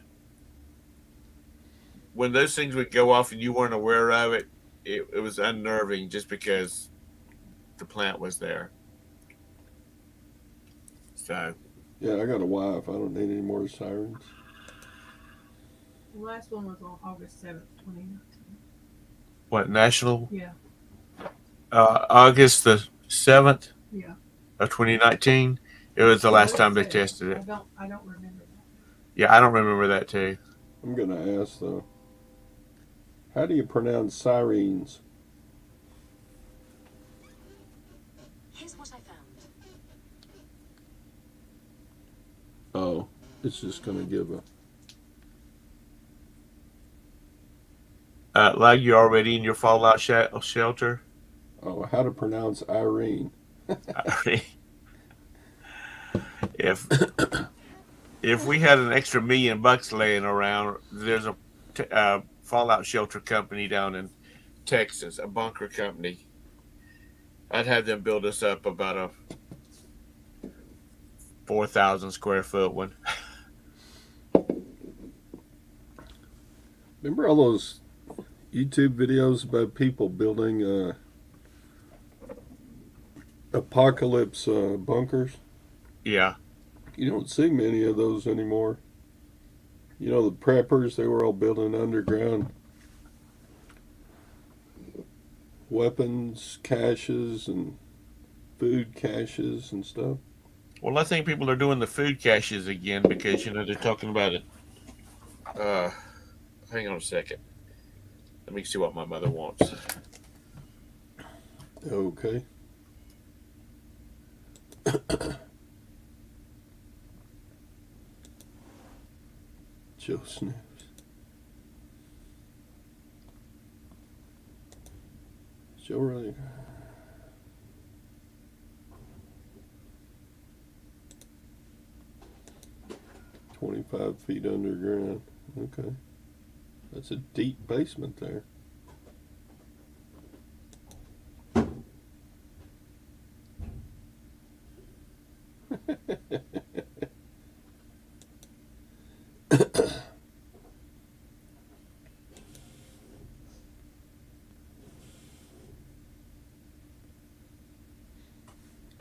when those things would go off and you weren't aware of it, it was unnerving just because the plant was there. So Yeah, I got a wife. I don't need any more sirens. The last one was on August 7th, 2019. what, national? Yeah. August the 7th Yeah. of 2019. It was the last time they tested it. I don't remember that. Yeah, I don't remember that too. I'm gonna ask though. How do you pronounce sirens? Here's what I found. Oh, it's just gonna give a. Like you're already in your fallout shelter. Oh, how to pronounce Irene? if if we had an extra $1,000,000 laying around, there's a fallout shelter company down in Texas, a bunker company. I'd have them build us up about a 4,000 square foot one. Remember all those YouTube videos about people building apocalypse bunkers? Yeah. You don't see many of those anymore. You know, the preppers, they were all building underground weapons caches and food caches and stuff. Well, I think people are doing the food caches again because, you know, they're talking about it. Hang on a second. Let me see what my mother wants. Okay. Joe Snips. Joe really. "25 feet underground." Okay. That's a deep basement there.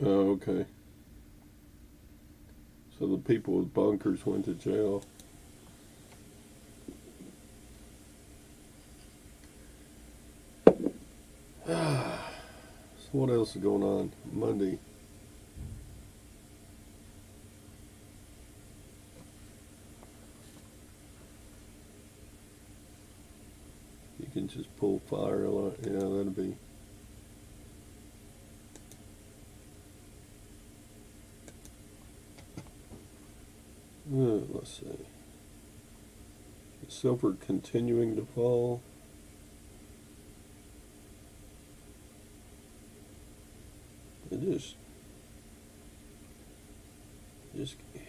Oh, okay. So the people with bunkers went to jail. So what else is going on Monday? You can just pull fire alarm. Yeah, that'd be. Let's see. Is silver continuing to fall? It just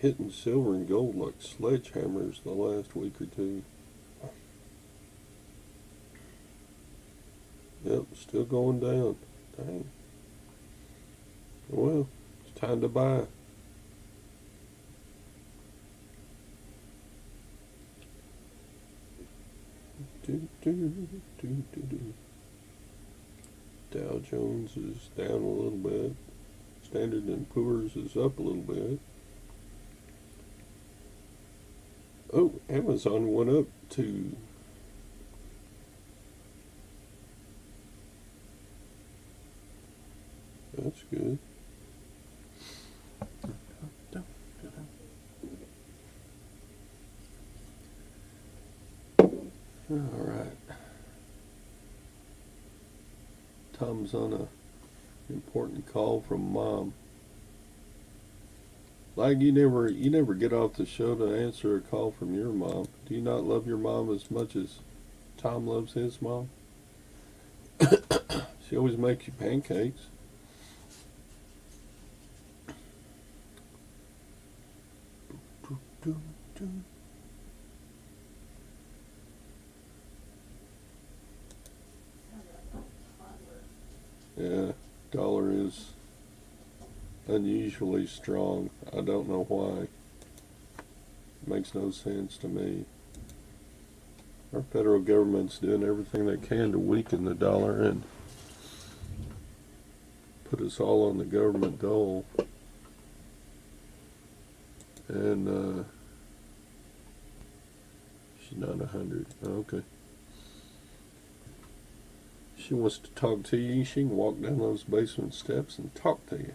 hitting silver and gold like sledgehammers the last week or two. Yep, still going down. Dang. Well, it's time to buy. Do, do, do, do, do. Dow Jones is down a little bit. Standard & Poor's is up a little bit. Oh, Amazon went up to that's good. All right. Tom's on a important call from Mom. Like you never get off the show to answer a call from your mom. Do you not love your mom as much as Tom loves his mom? She always makes you pancakes. Yeah, dollar is unusually strong. I don't know why. Makes no sense to me. Our federal government's doing everything they can to weaken the dollar and put us all on the government dole. And she's not 100. Okay. She wants to talk to you. She can walk down those basement steps and talk to you.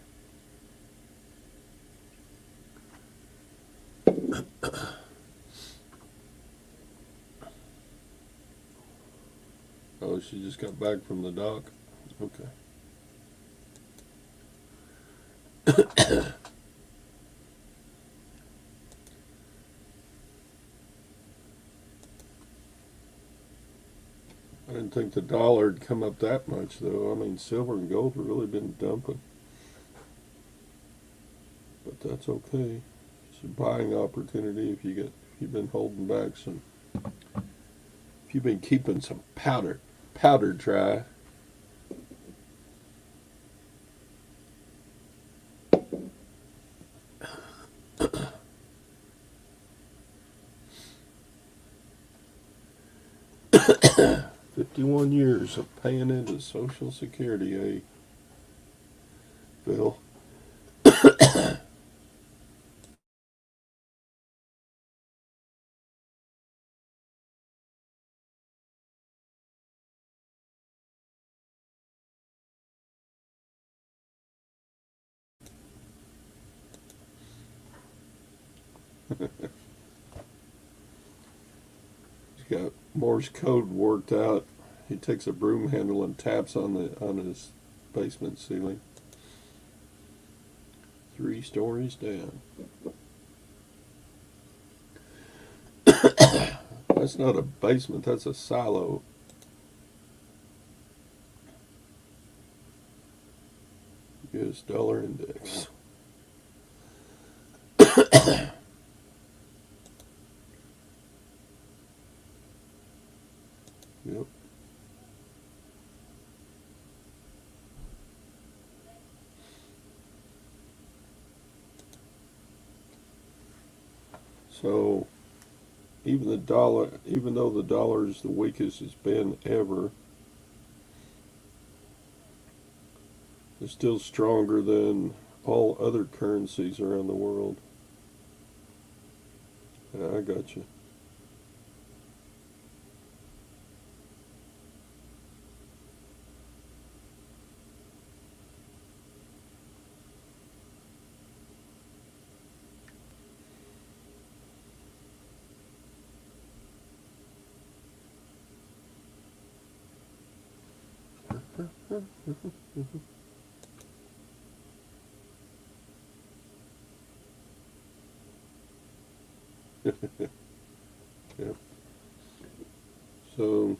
Oh, she just got back from the dock. Okay. I didn't think the dollar had come up that much, though. I mean, silver and gold have really been dumping. But that's okay. It's a buying opportunity if you've been holding back some. If you've been keeping some powder dry. "51 years of paying into Social Security, eh, Phil?" He's got Morse code worked out. He takes a broom handle and taps on his basement ceiling. 3 stories down. That's not a basement, that's a silo. US dollar index. Yep. So even though the dollar is the weakest it's been ever, it's still stronger than all other currencies around the world. Yeah, I got you. Yep. So,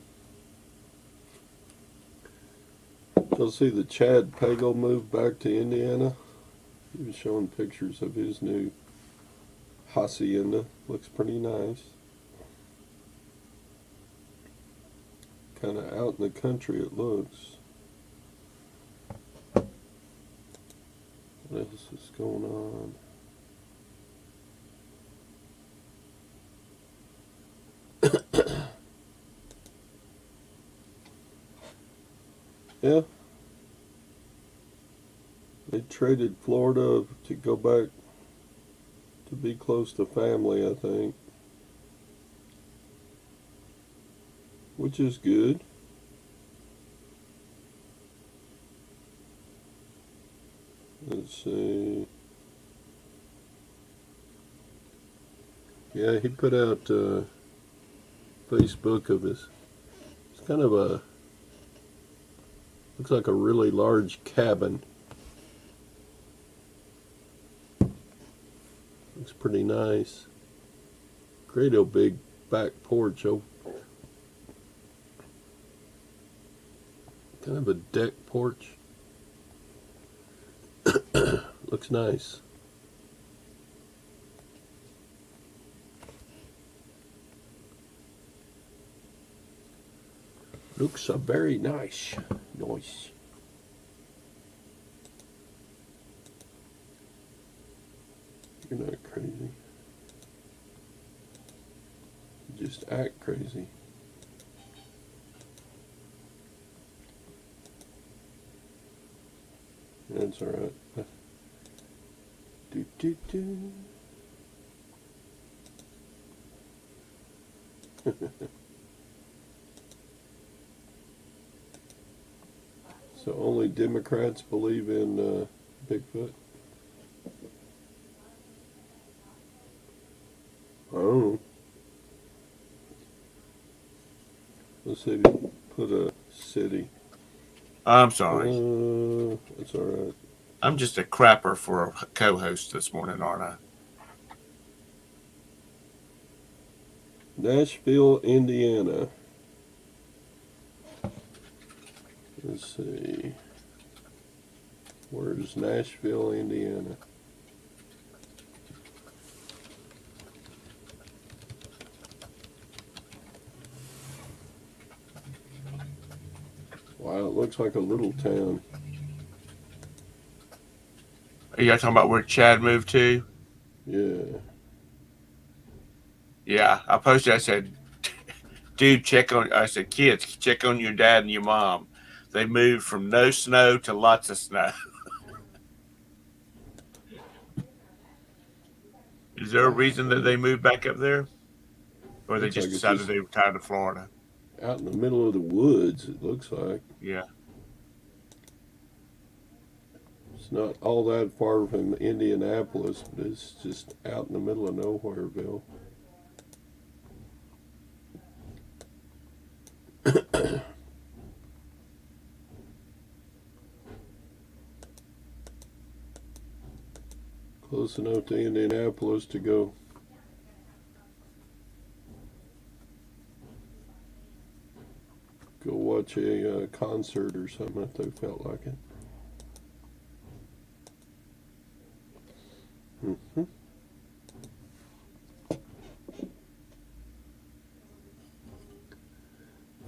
you'll see the Chad Pagel moved back to Indiana. He was showing pictures of his new hacienda. Looks pretty nice. Kind of out in the country, it looks. What else is going on? Yeah. They traded Florida to go back to be close to family, I think. Which is good. Let's see. Yeah, he put out Facebook of his. It's kind of a. Looks like a really large cabin. Looks pretty nice. Great old big back porch. Oh, kind of a deck porch. Looks nice. Looks very nice. Nice. You're not crazy. You just act crazy. That's alright. Do do do. So only Democrats believe in Bigfoot? I don't know. Let's see if you put a city. I'm sorry. That's alright. I'm just a crapper for a co-host this morning, aren't I? Nashville, Indiana. Let's see. Where's Nashville, Indiana? Wow, it looks like a little town. Are you talking about where Chad moved to? Yeah. Yeah, I posted. I said, "Dude, check on." I said, "Kids, check on your dad and your mom. They moved from no snow to lots of snow." Is there a reason that they moved back up there, or they Looks just like it's decided just they were tired of Florida? out in the middle of the woods, it looks like. Yeah. It's not all that far from Indianapolis, but it's just out in the middle of Nowhereville. Close enough to Indianapolis to go watch a concert or something if they felt like it. Mm-hmm.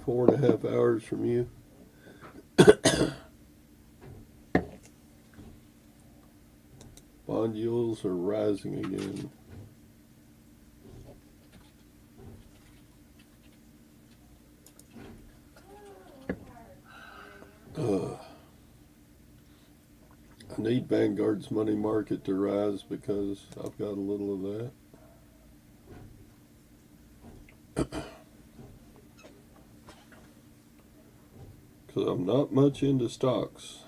Four and a half hours from you. Bond yields are rising again. I need Vanguard's money market to rise because I've got a little of that. Because I'm not much into stocks.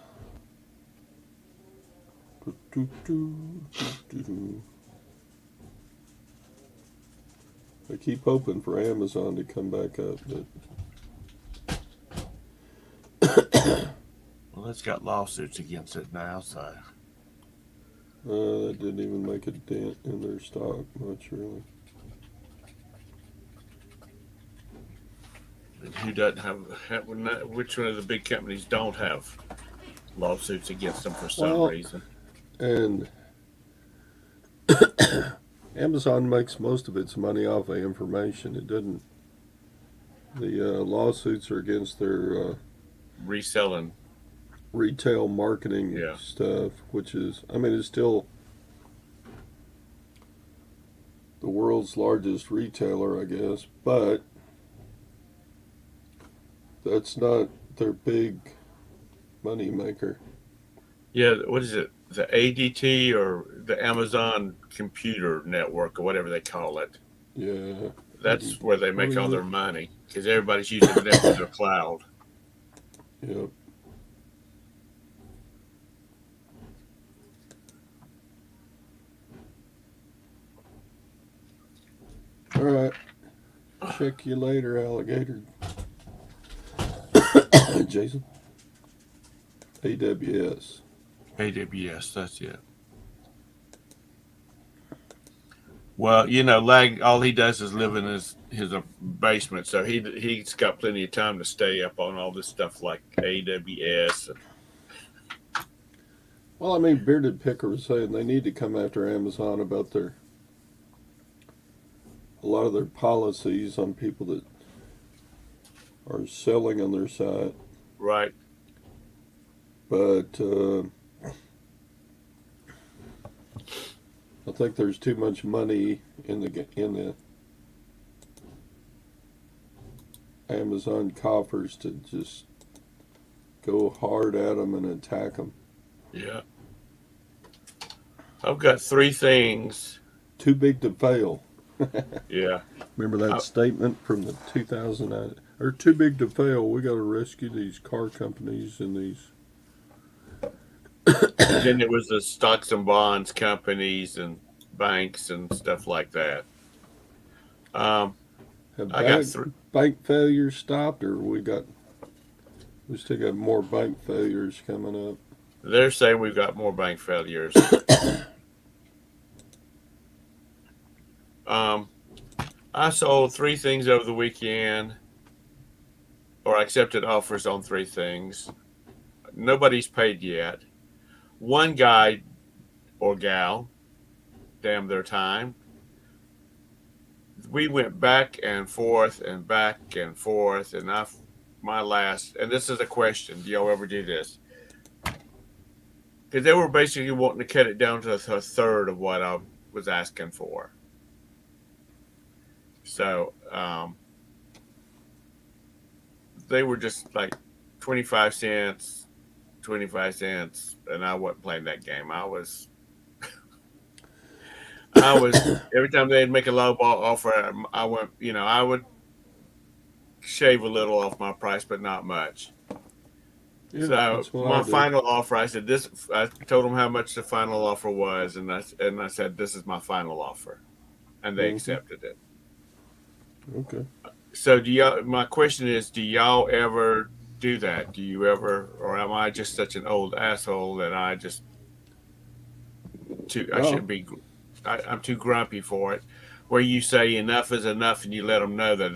I keep hoping for Amazon to come back up, but Well, it's got lawsuits against it now, so. that didn't even make a dent in their stock much, really. And who doesn't have which one of the big companies don't have lawsuits against them for some reason? And Amazon makes most of its money off of information. It The lawsuits are against their Reselling. retail marketing Yeah. stuff, which is, I mean, it's still the world's largest retailer, I guess, but that's not their big money maker. Yeah, what is it? The ADT or the Amazon Computer Network or whatever they call it. Yeah. That's where they What make is all it? their money because everybody's using them for their cloud. Yep. All right. Check you later, alligator. Jason. AWS. AWS, that's it. Well, you know, Lag, all he does is live in his basement, so he's got plenty of time to stay up on all this stuff like AWS. Well, I mean, Bearded Picker was saying they need to come after Amazon about a lot of their policies on people that are selling on their site. Right. But I think there's too much money in the Amazon coffers to just go hard at them and attack them. Yeah. I've got three things. Too big to fail. Yeah. Remember that statement from the 2009? They're too big to fail. We got to rescue these car companies and these. Then there was the stocks and bonds companies and banks and stuff like that. Have I got three. bank failures stopped, or we still got more bank failures coming up? They're saying we've got more bank failures. I sold three things over the weekend, or I accepted offers on three things. Nobody's paid yet. One guy or gal, damn their time. We went back and forth and back and forth, and and this is a question: do y'all ever do this? Because they were basically wanting to cut it down to a third of what I was asking for. So they were just like 25 cents, 25 cents, and I wasn't playing that game. I was every time they'd make a low ball offer, I went, I would shave a little off my price, but not much. Yeah, So that's what my I do. final offer, I said this. I told them how much the final offer was, and I said this is my final offer, and they accepted it. Okay. So my question is, do y'all ever do that? Do you ever, or am I just such an old asshole that I shouldn't be, I'm too grumpy for it, where you say enough is enough and you let them know that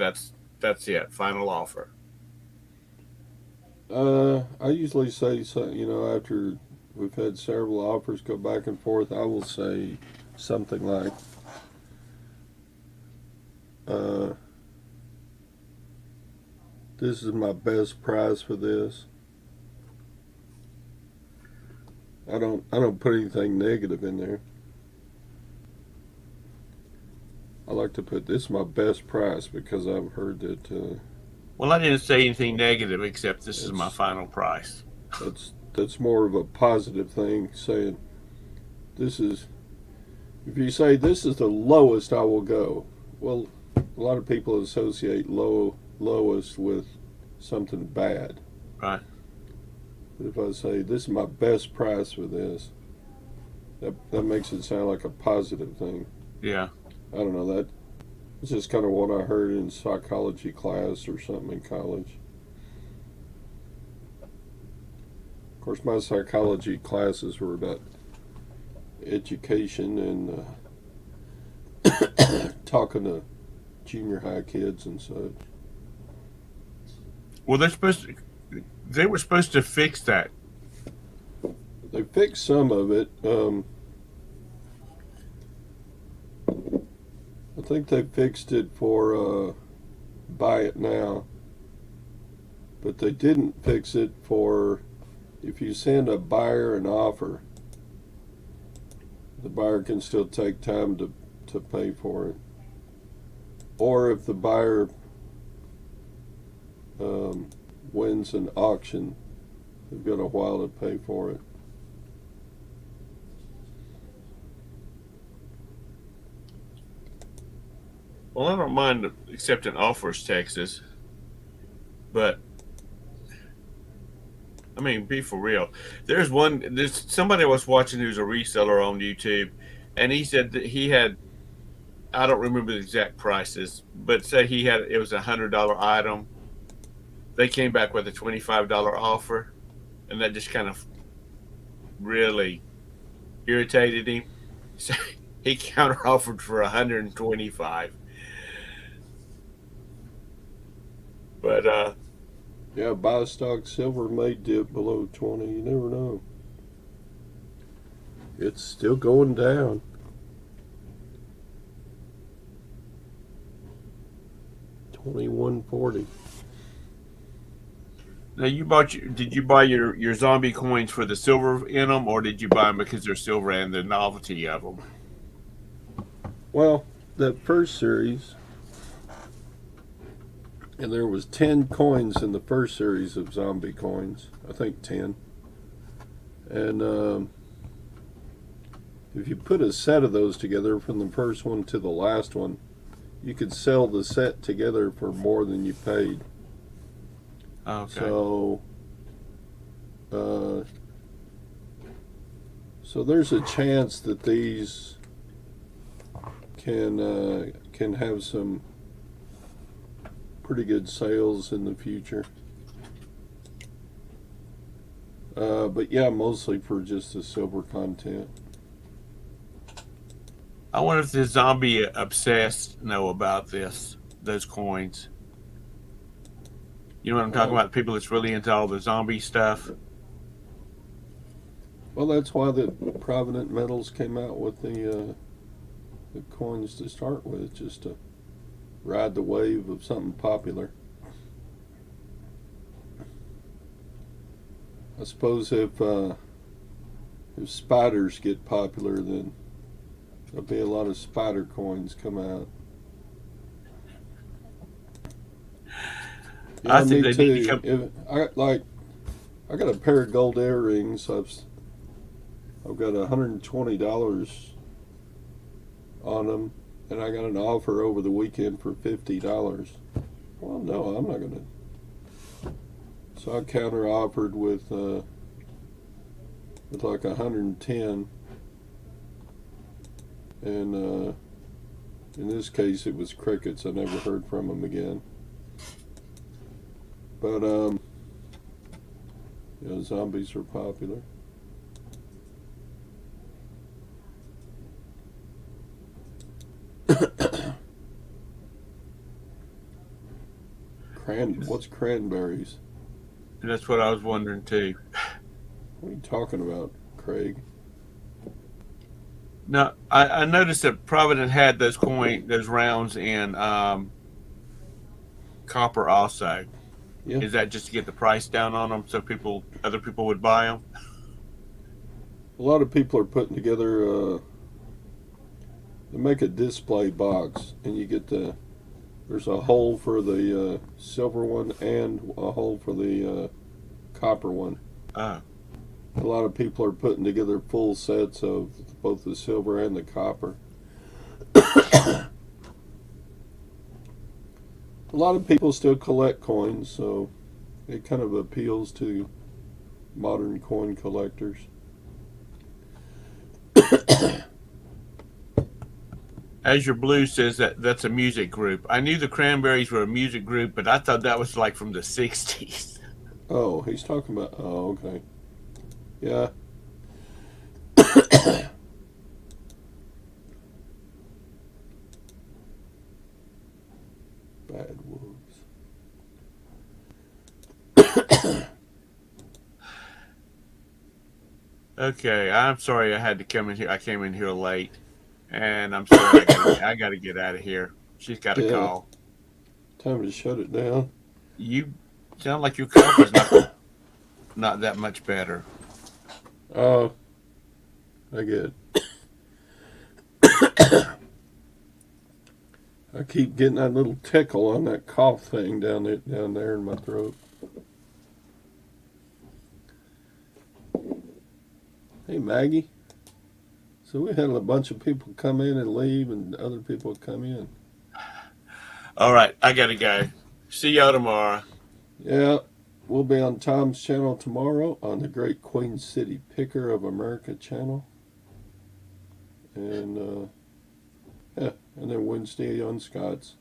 that's it, final offer. I usually say, so, after we've had several offers go back and forth, I will say something like, this is my best price for this. I don't put anything negative in there. I like to put this is my best price because I've heard that. Well, I didn't say anything negative except this is my final price. That's more of a positive thing, saying this is. If you say this is the lowest I will go, well, a lot of people associate lowest with something bad. Right. But if I say this is my best price for this, that makes it sound like a positive thing. Yeah. I don't know, that it's just kind of what I heard in psychology class or something in college. Of course, my psychology classes were about education and talking to junior high kids and such. Well, they were supposed to fix that. They fixed some of it. I think they fixed it for buy it now. But they didn't fix it for if you send a buyer an offer, the buyer can still take time to pay for it. Or if the buyer wins an auction, they've got a while to pay for it. Well, I don't mind accepting offers, Texas, but I mean, be for real. There's somebody I was watching who's a reseller on YouTube, and he said that he had, I don't remember the exact prices, but say it was $100 item. They came back with a $25 offer, and that just kind of really irritated him. So he counter offered for $125. But Yeah, buy stock silver may dip below 20. You never know. It's still going down. $21.40. now did you buy your zombie coins for the silver in them, or did you buy them because they're silver and the novelty of them? Well, that first series, and there was 10 coins in the first series of zombie coins. I think 10. And if you put a set of those together from the first one to the last one, you could sell the set together for more than you paid. Okay. So there's a chance that these can have some pretty good sales in the future. But yeah, mostly for just the silver content. I wonder if the zombie obsessed know about those coins. You know what I'm talking about? People that's really into all the zombie stuff. Well, that's why the Provident Metals came out with the coins to start with, just to ride the wave of something popular. I suppose if spiders get popular, then there'll be a lot of spider coins come out. Yeah, I think me they need too. to come. I got a pair of gold earrings. I've got $120 on them, and I got an offer over the weekend for $50. Well, no, I'm not gonna. So I counter offered with like 110, and in this case it was crickets. I never heard from them again. But zombies are popular. What's cranberries? And that's what I was wondering too. What are you talking about, Craig? Now, I noticed that Provident had those rounds in copper also. Yeah. Is that just to get the price down on them so other people would buy them? A lot of people are putting together. They make a display box, and you get there's a hole for the silver one and a hole for the copper one. Oh. A lot of people are putting together full sets of both the silver and the copper. A lot of people still collect coins, so it kind of appeals to modern coin collectors. Azure Blue says that's a music group. I knew the Cranberries were a music group, but I thought that was like from the 60s. Oh, he's talking about. Oh, okay. Yeah. Bad wolves. Okay, I'm sorry I had to come in here. I came in here late, and I'm sorry I got to get out of here. She's got a Yeah. call. Time to shut it down. You sound like your cough is not that much better. Oh, I get it. I keep getting that little tickle on that cough thing down there in my throat. Hey, Maggie. So we had a bunch of people come in and leave, and other people come in. All right, I gotta go. See y'all tomorrow. Yeah, we'll be on Tom's channel tomorrow on the Great Queen City Picker of America channel. And, yeah, and then Wednesday on Scott's.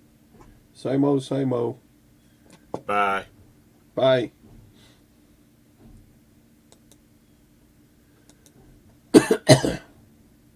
Same old, same old. Bye. Bye.